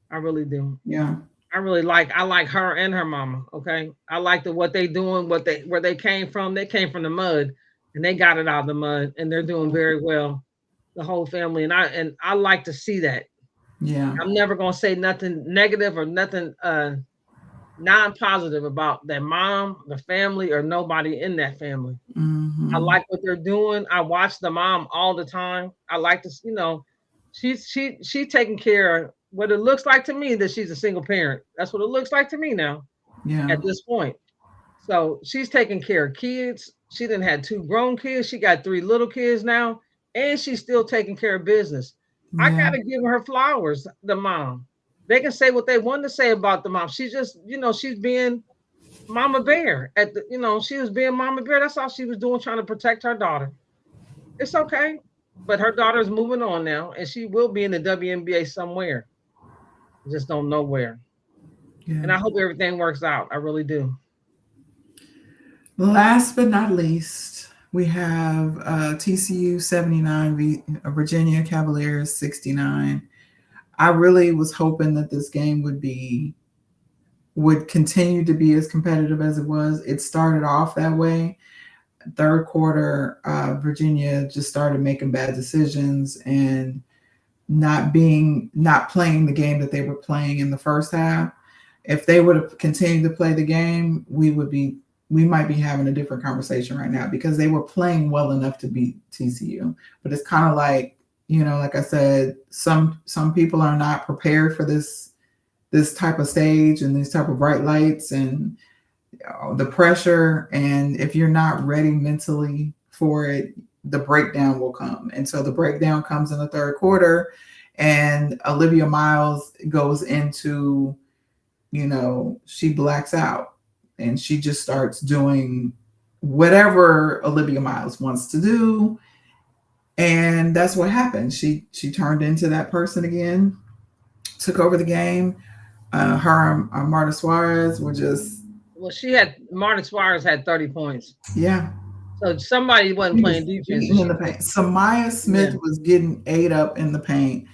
I really do. Yeah, I like her and her mama. Okay, I like what they doing, where they came from. They came from the mud, and they got it out of the mud, and they're doing very well. The whole family, and I like to see that. yeah. I'm never gonna say nothing negative or nothing non-positive about their mom, the family, or nobody in that family. I Hmm. like what they're doing. I watch the mom all the time. I like to, she's taking care of what it looks like to me that she's a single parent. That's what it looks like to me now Yeah, at this point. So she's taking care of kids. She didn't had 2 grown kids. She got 3 little kids now, and she's still taking care of business. I yeah, gotta give her flowers. The mom. They can say what they want to say about the mom. She's just, she's being Mama Bear she was being Mama Bear. That's all she was doing, trying to protect her daughter. It's okay. But her daughter's moving on now, and she will be in the WNBA somewhere. Just don't know where. yeah. And I hope everything works out. I really do. Last but not least, we have TCU 79, Virginia Cavaliers 69. I really was hoping that this game would continue to be as competitive as it was. It started off that way. Third quarter, Virginia just started making bad decisions and not playing the game that they were playing in the first half. If they would have continued to play the game, we might be having a different conversation right now because they were playing well enough to beat TCU. But it's kind of like, like I said, some people are not prepared for this type of stage and these type of bright lights and the pressure. And if you're not ready mentally for it, the breakdown will come. And so the breakdown comes in the third quarter, and Olivia Miles goes into, she blacks out and she just starts doing whatever Olivia Miles wants to do. And that's what happened. She turned into that person again, took over the game. Her and Marta Suarez were just, Well, Martin Suarez had 30 points. yeah. So somebody wasn't She was playing defense. eating in the paint. Samaya Smith was getting ate up in the paint.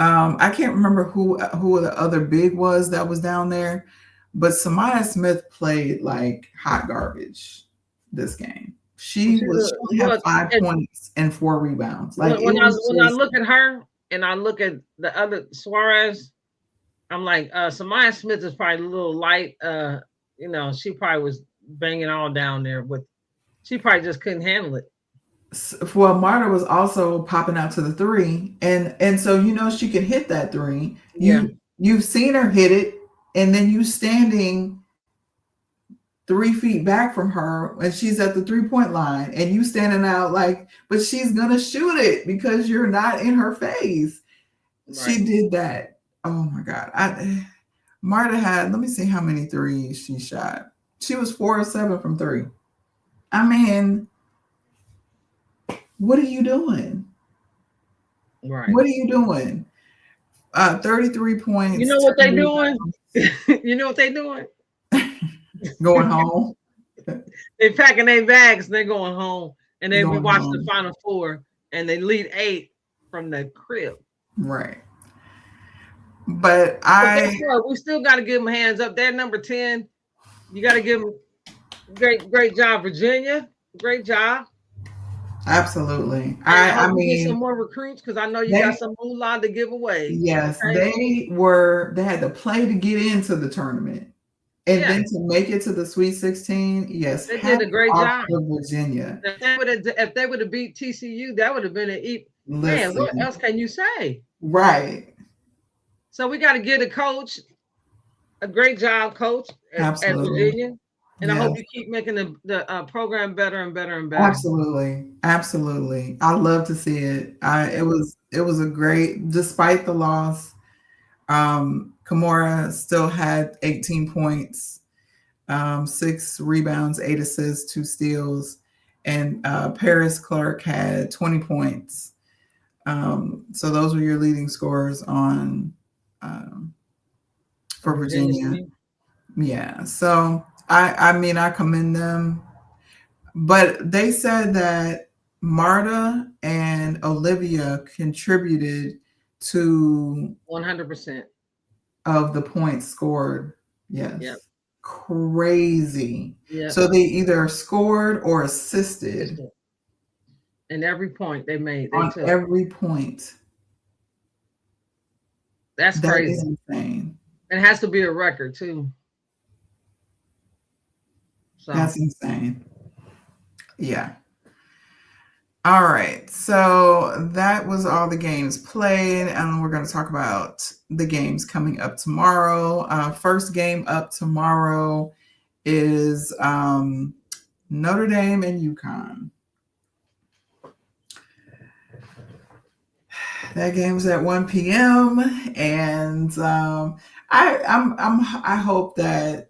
I can't remember who the other big was that was down there, but Samaya Smith played like hot garbage this game. She only had 5 points and 4 rebounds. Like when I look at her and I look at the other Suarez, I'm like, Samaya Smith is probably a little light. She probably was banging all down there, but she probably just couldn't handle it. Well, Marta was also popping out to the 3, and so she can hit that 3. You've seen her hit it, and then you standing 3 feet back from her, and she's at the 3-point line, and you standing out like, but she's gonna shoot it because you're not in her face. Right. She did that. Oh my God! Marta had. Let me see how many threes she shot. She was 4 of 7 from 3. I mean, what are you doing? Right. What are you doing? 33 points. You know what they're doing? You know what they're doing? Going home. They're packing their bags. They're going home, and they watch the Final Four, and they lead 8 from the crib. Right. But we still got to give them hands up. They're number 10. You got to give them great job, Virginia. Great job. Absolutely. I mean, get some more recruits because I know you got some moolah to give away. Yes, okay? They had to play to get into the tournament. And then to make it to the Sweet 16, yes, they did a great job. Virginia. If they would have beat TCU, that would have been man. What else can you say? Right. So we got to give the coach a great job, coach, at Absolutely. Virginia. And I hope Yes. you keep making the program better and better and better. Absolutely. Absolutely. I love to see it. It was a great, despite the loss, Kimura still had 18 points, 6 rebounds, 8 assists, 2 steals, and Paris Clark had 20 points. So those were your leading scorers on for Virginia. Yeah. So I mean I commend them, but they said that Marta and Olivia contributed to 100%. of the points scored. Yes. Yep. Crazy. Yeah. So they either scored or assisted And every point they made, they on took. every point. That's That crazy. is insane. And it has to be a record too. So That's insane. Yeah. All right. So that was all the games played, and we're going to talk about the games coming up tomorrow. First game up tomorrow is Notre Dame and UConn. That game's at 1 p.m. and I hope that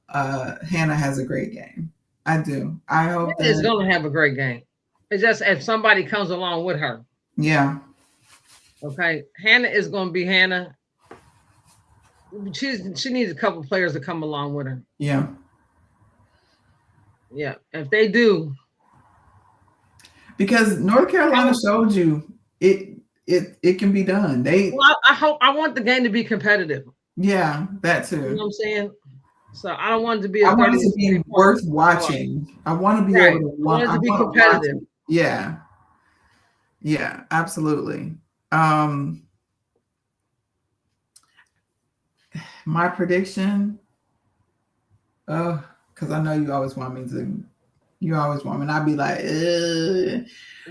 Hannah has a great game. I do. I hope Hannah is that going to have a great game. It's just if somebody comes along with her. yeah. Okay, Hannah is going to be Hannah. She needs a couple players to come along with her. Yeah. Yeah, if they do, because North Carolina showed you it can be done. Well, I want the game to be competitive. Yeah, that too. You know what I'm saying? So I don't want it to be. I want it to be worth watching. I want to be able to want it to be competitive. Yeah. Yeah, absolutely. My prediction, because I know you always want me, and I'd be like,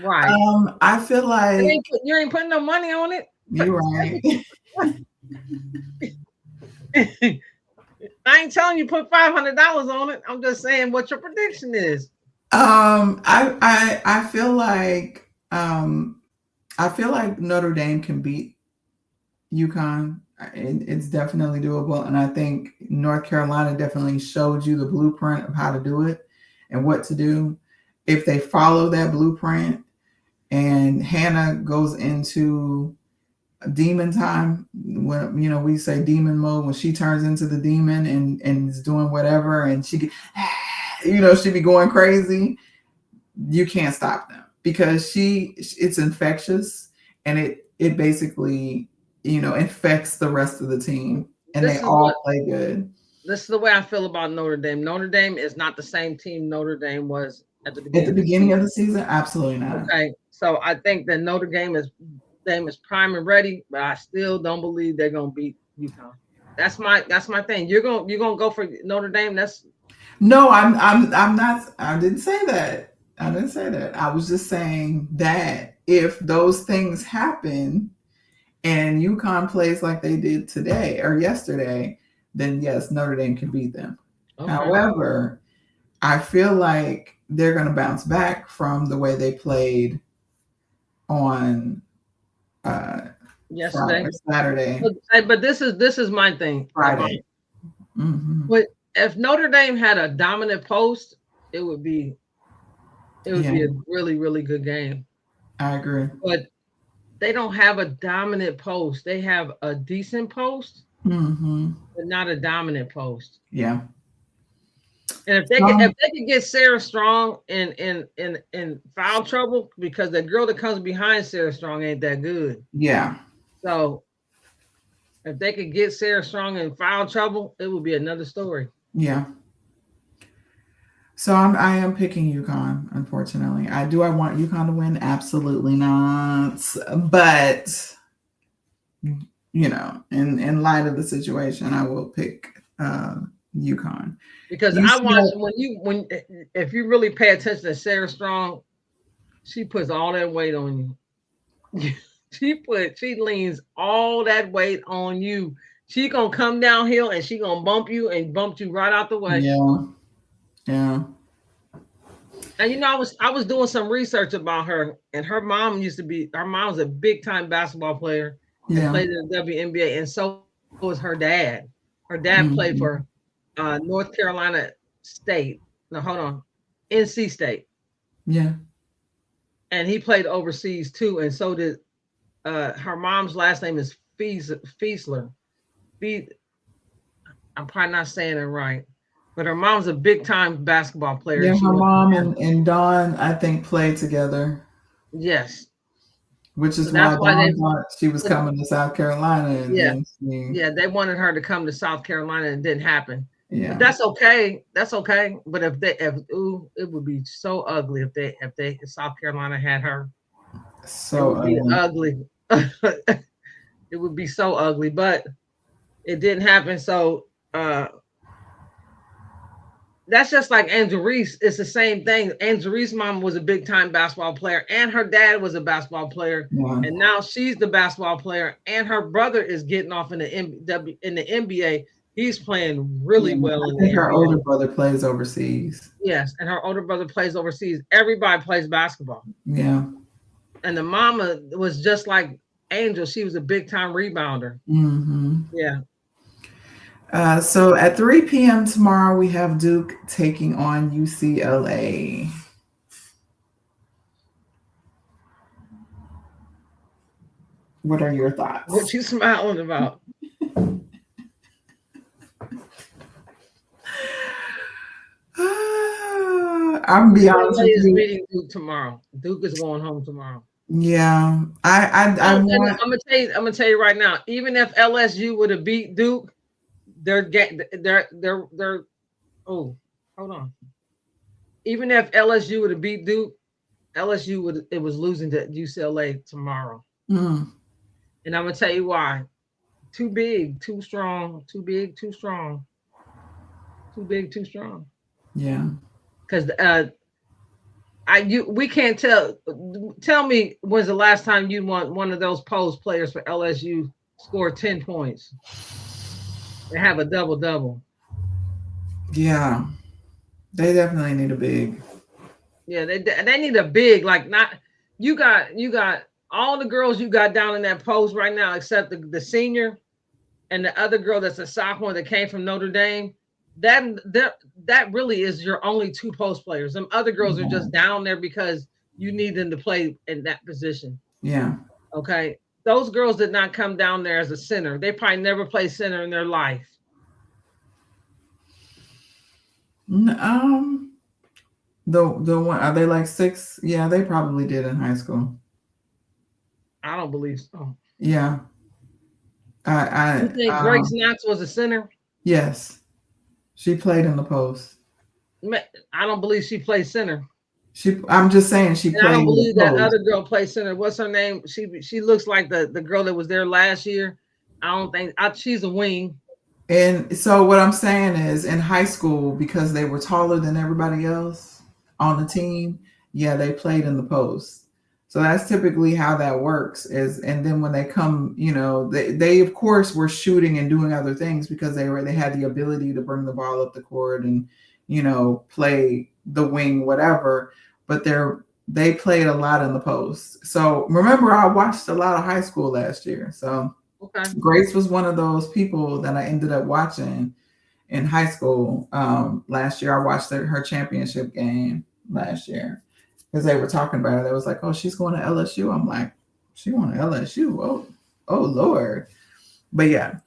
right. I feel like you ain't putting no money on it. You're right. I ain't telling you put $500 on it. I'm just saying what your prediction is. I feel like Notre Dame can beat UConn. It's definitely doable, and I think North Carolina definitely showed you the blueprint of how to do it and what to do. If they follow that blueprint, and Hannah goes into demon time, when we say demon mode, when she turns into the demon and is doing whatever, and she she be going crazy, you can't stop them because it's infectious, and it basically infects the rest of the team, and they all play good. This is the way I feel about Notre Dame. Notre Dame is not the same team Notre Dame was at the beginning of the season. Absolutely not. Okay, so I think that Notre Dame is prime and ready, but I still don't believe they're gonna beat UConn. That's my thing. You're gonna go for Notre Dame. No, I'm not. I didn't say that. I was just saying that if those things happen and UConn plays like they did today or yesterday, then yes, Notre Dame can beat them. Okay. However, I feel like they're going to bounce back from the way they played on yesterday, Saturday. But this is my thing. Friday. But if Notre Dame had a dominant post, it would be a really, really good game. I agree. But they don't have a dominant post. They have a decent post, but not a dominant post. Yeah. And if they could get Sarah Strong in foul trouble, because the girl that comes behind Sarah Strong ain't that good. Yeah. So if they could get Sarah Strong in foul trouble, it would be another story. Yeah. So I am picking UConn, unfortunately. I want UConn to win? Absolutely not. But in light of the situation, I will pick UConn. Because I want if you really pay attention to Sarah Strong, she puts all that weight on you. She leans all that weight on you. She gonna come downhill and she gonna bump you and bump you right out the way. Yeah. Yeah. And I was doing some research about her, and her mom was a big time basketball player and Yeah. played in the WNBA, and so was her dad. Her dad played for Mhm. North Carolina State. No, hold on, NC State, Yeah. and he played overseas too, and so did her mom's last name is Fiesler. Fe- I'm probably not saying it right, but her mom's a big time basketball player, Yeah. and she Her went mom to and Dawn, I think, played together, yes. which So is why that's why Dawn thought she was they coming to South Carolina, and yeah. then she, Yeah, they wanted her to come to South Carolina and it didn't happen. But yeah. that's okay. That's okay. But if ooh, it would be so ugly if South Carolina had her. It So would be ugly. It would be so ugly. But it didn't happen. So that's just like Angel Reese. It's the same thing. Angel Reese's mom was a big time basketball player, and her dad was a basketball player, yeah. and now she's the basketball player, and her brother is getting off in the NBA. He's playing Yeah. really well I in the think her older NBA. brother plays overseas. Yes, and her older brother plays overseas. Everybody plays basketball, Yeah. and the mama was just like Angel. She was a big time rebounder. Hmm. Yeah, So at 3 p.m. tomorrow, we have Duke taking on UCLA. What are your what thoughts? you smiling about? I'm be honest UCLA with is you. beating Duke tomorrow. Duke is going home tomorrow. Yeah, I Oh, and want. I'm gonna tell you right now. Even if LSU would have beat Duke, they're. Oh, hold on. Even if LSU would have beat Duke, LSU would it was losing to UCLA tomorrow. Mm, And I'm gonna tell you why. Too big, too strong, too big, too strong, too big, too strong. yeah. Because we can't tell. Tell me when's the last time you want one of those post players for LSU score 10 points and have a double double. Yeah, they definitely need a big. Yeah, they need a big like not you got all the girls you got down in that post right now except the senior and the other girl that's a sophomore that came from Notre Dame. That really is your only two post players. Them other girls are Yeah. just down there because you need them to play in that position. Yeah. Okay. Those girls did not come down there as a center. They probably never played center in their life. Um, the one, are they like 6? Yeah, they probably did in high school. I don't believe so. Yeah. You I think Grace Knox was a center? Yes, she played in the post. I don't believe she played center. I'm just saying she And I played don't in the believe that post. other girl plays center. What's her name? She looks like the girl that was there last year. I don't think she's a wing. And so what I'm saying is in high school, because they were taller than everybody else on the team, yeah, they played in the post. So that's typically how that works is, and then when they come, they of course were shooting and doing other things because they had the ability to bring the ball up the court and, play the wing, whatever, but they played a lot in the post. So remember, I watched a lot of high school last year. So Okay. Grace was one of those people that I ended up watching in high school. Last year, I watched her championship game last year because they were talking about it. They was like, "Oh, she's going to LSU." I'm like, "She going to LSU? Oh Lord!" But yeah,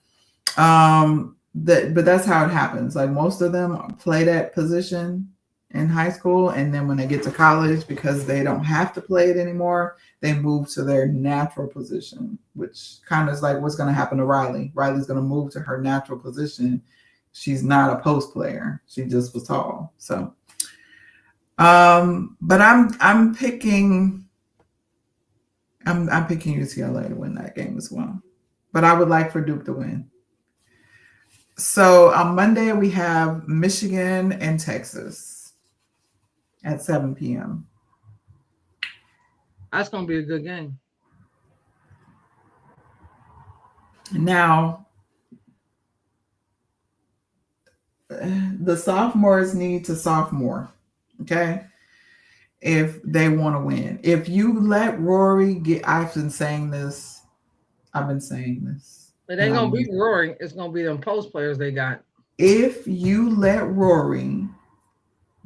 but that's how it happens. Like most of them play that position in high school, and then when they get to college, because they don't have to play it anymore, they move to their natural position, which kind of is like what's going to happen to Riley. Riley's going to move to her natural position. She's not a post player. She just was tall. So, but I'm picking UCLA to win that game as well. But I would like for Duke to win. So on Monday we have Michigan and Texas at 7 p.m. That's gonna be a good game. Now, the sophomores need to sophomore, okay? If they want to win. If you let Rory get, I've been saying this, It and ain't gonna be Rory. It's gonna be them post players they got. if you let Rory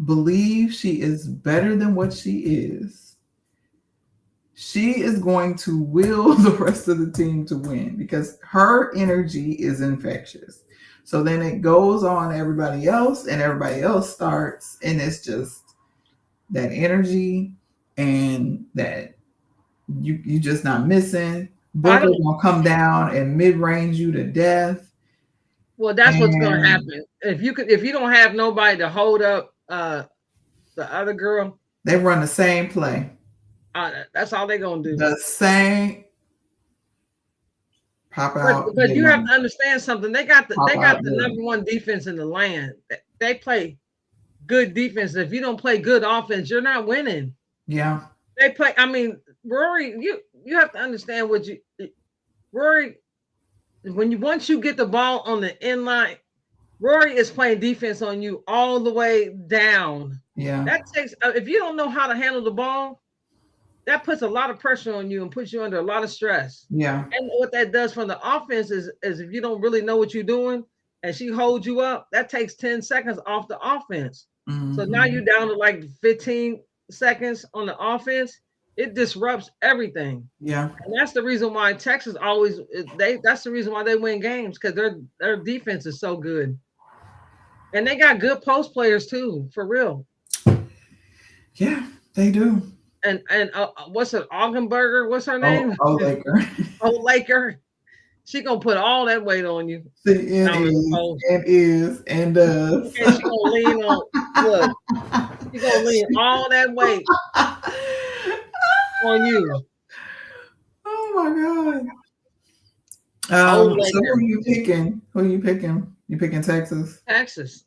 believe she is better than what she is going to will the rest of the team to win because her energy is infectious. So then it goes on everybody else, and everybody else starts, and it's just that energy and that you just not missing. I Booker don't. gonna come down and mid range you to death, Well, that's what's gonna and happen. If you don't have nobody to hold up the other girl, they run the same play, that's all they're gonna do. the same pop out, But get you have money, to understand something. pop They got out, the get number one defense in the land. They play good defense. If you don't play good offense, you're not winning. yeah, They play. I mean, Rory, you have to understand what you Rory. When you once you get the ball on the end line, Rory is playing defense on you all the way down. yeah, That takes if you don't know how to handle the ball, that puts a lot of pressure on you and puts you under a lot of stress. yeah. And what that does from the offense is if you don't really know what you're doing and she holds you up, that takes 10 seconds off the offense. So now Mm-hmm. you're down to like 15 seconds on the offense. It disrupts everything. Yeah, And that's the reason why Texas always that's the reason why they win games because their defense is so good. And they got good post players too, for real. yeah, they do. And what's it, Augenberger? What's her Oh, name? oh, Laker. Oh, Laker. She gonna put all that weight on you See, it down in the is, post. it is, and does. And she gonna lean on look, she gonna lean all that weight on you. Oh my God. Oh, So who are Laker, you picking? Who are you picking? You picking Texas? Texas.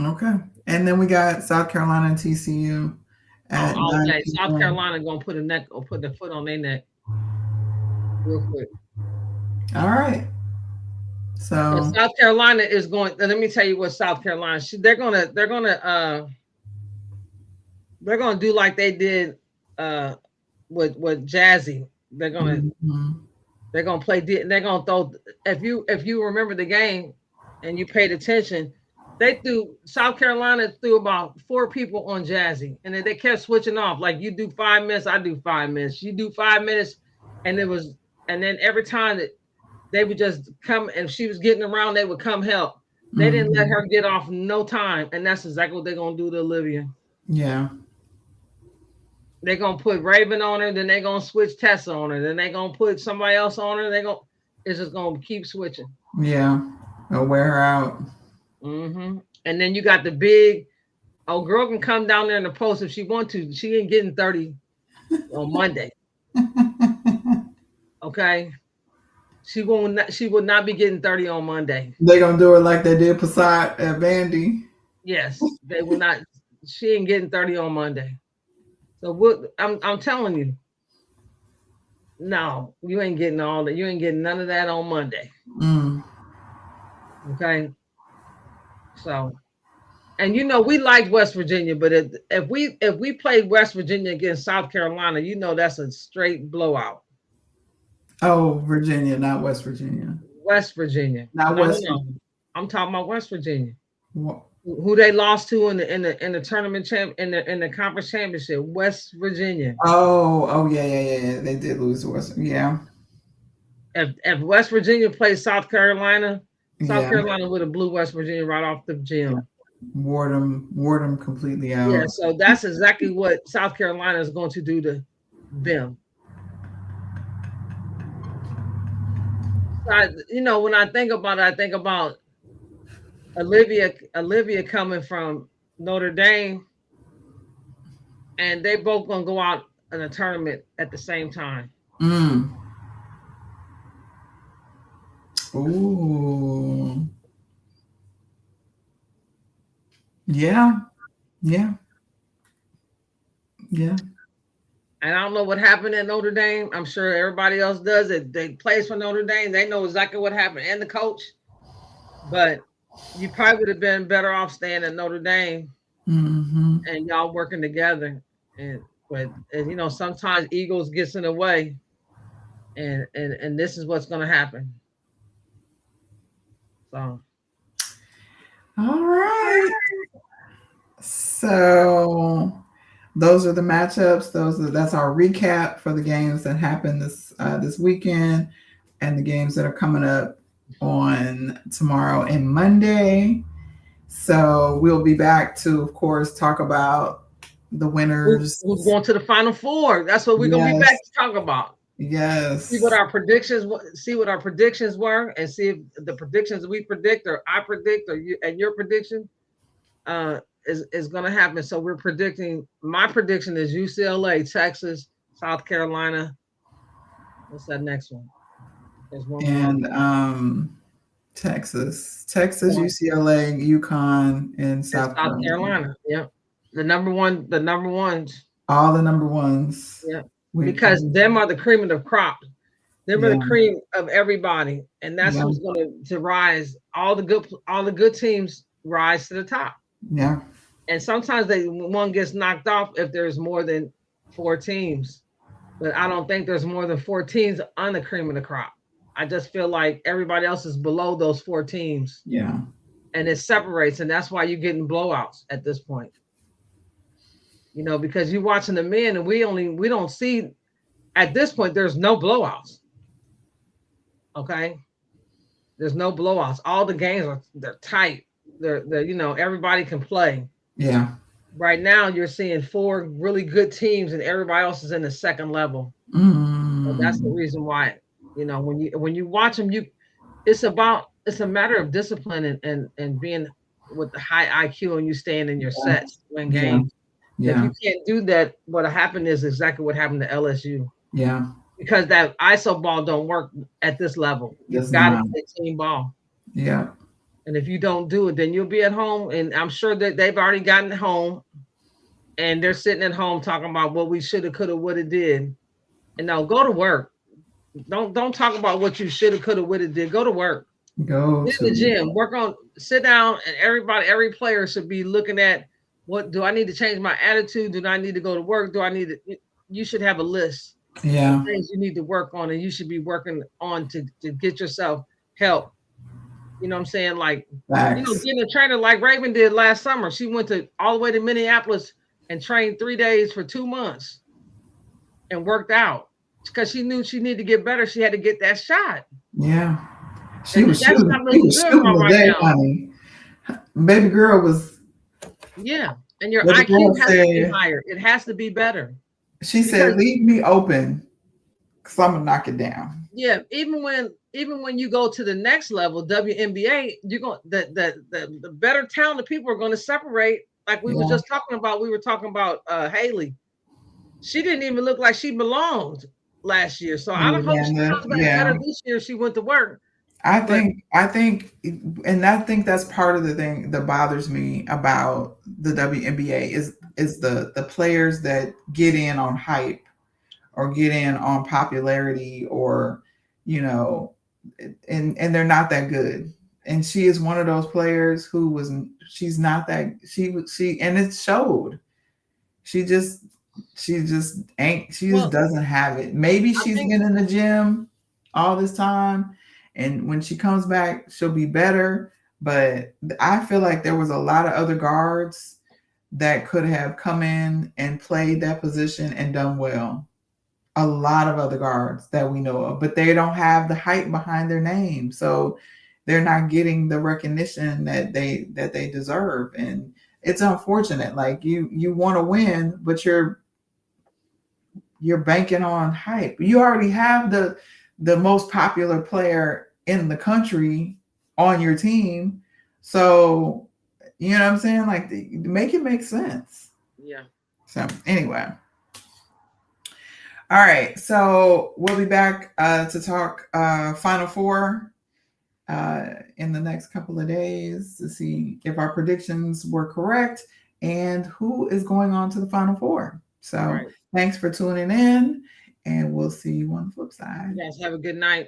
Okay. And then we got South Carolina and TCU Oh, at all 9 day. South p.m. Carolina gonna put a neck or put the foot on their neck real quick. All right. And So, South Carolina is going. Let me tell you what South Carolina. They're gonna do like they did with Jazzy. mhm. They're gonna play. They're gonna throw. If you remember the game and you paid attention, they threw South Carolina threw about 4 people on Jazzy, and then they kept switching off. Like you do 5 minutes, I do 5 minutes. You do 5 minutes, and it was. And then every time that they would just come, and she was getting around, they would come help. They didn't let Mhm. her get off no time, and that's exactly what they're gonna do to Olivia. Yeah. They're gonna put Raven on her, then they're gonna switch Tessa on her, then they're gonna put somebody else on her. It's just gonna keep switching. Yeah. I'll wear her out. And then you got the big oh girl can come down there in the post if she want to. She ain't getting 30 on Monday. Okay. She will not be getting 30 on Monday. They gonna do it like they did Passat at Vandy. Yes, they will not. She ain't getting 30 on Monday. So what I'm telling you, no, you ain't getting all that. You ain't getting none of that on Monday. Mm. Okay. So and you know we liked West Virginia, but if we played West Virginia against South Carolina, you know that's a straight blowout. Oh, Virginia, not West Virginia. West Virginia, Not no, West no, I'm talking about West Virginia, Virginia. who they lost to in the tournament in the conference championship. West Virginia. Oh, yeah, yeah, yeah, yeah. They did lose to West. Yeah, If West Virginia plays South yeah. Carolina would have blew West Virginia right off the gym. Wore them completely Yeah, out. so that's exactly what South Carolina is going to do to them. When I think about it, I think about Olivia coming from Notre Dame, and they both gonna go out in a tournament at the same time. Mm. Ooh. Yeah, yeah, yeah. And I don't know what happened at Notre Dame. I'm sure everybody else does it. They plays for Notre Dame. They know exactly what happened and the coach. But you probably would have been better off staying at Notre Dame Mm-hmm. and y'all working together. And you know, sometimes egos gets in the way, and this is what's going to happen. So All right. So those are the matchups. That's our recap for the games that happened this weekend and the games that are coming up on tomorrow and Monday. So we'll be back to, of course, talk about the winners. who's going to the Final Four? That's what we're going to be back Yes. to talk about. See what Yes. our predictions. See what our predictions were, and see if the predictions we predict, or I predict, or you and your prediction is going to happen. So we're predicting. My prediction is UCLA, Texas, South Carolina. What's that next one? There's one more. And Texas, Yeah. UCLA, UConn, and And South South Carolina. Carolina. Yeah, the number ones. All the number ones. Yeah, We, because them are the cream of the crop. Them are yeah, the cream of everybody, and that's yeah, who's going to rise. All the good teams rise to the top. yeah, And sometimes one gets knocked off if there's more than four teams. But I don't think there's more than four teams on the cream of the crop. I just feel like everybody else is below those four teams, yeah, and it separates, and that's why you're getting blowouts at this point. You know, because you're watching the men, and we don't see at this point. There's no blowouts. Okay, there's no blowouts. All the games they're tight. They're you know, everybody can play. yeah. Right now you're seeing four really good teams and everybody else is in the second level. So that's the Mm, reason why, you know, when you watch them, it's a matter of discipline and being with the high IQ, and you staying in your yeah, sets to win yeah, games. If yeah, you can't do that, what happened is exactly what happened to LSU, yeah. because that ISO ball don't work at this level. You've That's got to not. play team ball. Yeah, And if you don't do it, then you'll be at home. And I'm sure that they've already gotten home and they're sitting at home talking about what we should have, could have, would have did. And now go to work. Don't talk about what you should have, could have, would have did. Go to work. go Get in the to. gym. Work on. Sit down, and every player should be looking at what do I need to change my attitude? Do I need to go to work? Do I need to? You should have a list of Yeah, things you need to work on, and you should be working on to get yourself help. You know what I'm saying? Like, you know, facts. getting a trainer like Raven did last summer. She went to all the way to Minneapolis and trained 3 days for 2 months and worked out because she knew she needed to get better. She had to get that shot. Yeah, she And was that's shooting. not She looking was good shooting for her right today, now. honey. Baby girl was. Yeah. And your Baby girl IQ has to be said. higher. It has to be better. She said, Because "Leave me open, cause I'm gonna knock it down." yeah, even when you go to the next level, WNBA, you're going the better talented people are going to separate. Like we was Yeah, just talking about, we were talking about Haley. She didn't even look like she belonged last year. So I don't hope she Uganda. comes back Yeah. better this year. She went to work. I But think, I think, and I think that's part of the thing that bothers me about the WNBA is the players that get in on hype or get in on popularity or you know, and they're not that good. And she is one of those players who was she's not that she and it showed. She just she just ain't she just well, doesn't have it. Maybe I she's think been in the gym all this time and when she comes back she'll be better, but I feel like there was a lot of other guards that could have come in and played that position and done well. A lot of other guards that we know of, but they don't have the hype behind their name. So they're not getting the recognition that they deserve. And it's unfortunate. Like you want to win, but you're banking on hype. You already have the most popular player in the country on your team. So you know what I'm saying? Like make it make sense. yeah. So anyway. All right, so we'll be back to talk Final Four in the next couple of days to see if our predictions were correct and who is going on to the Final Four. So Right. thanks for tuning in, and we'll see you on the flip side. You guys have a good night.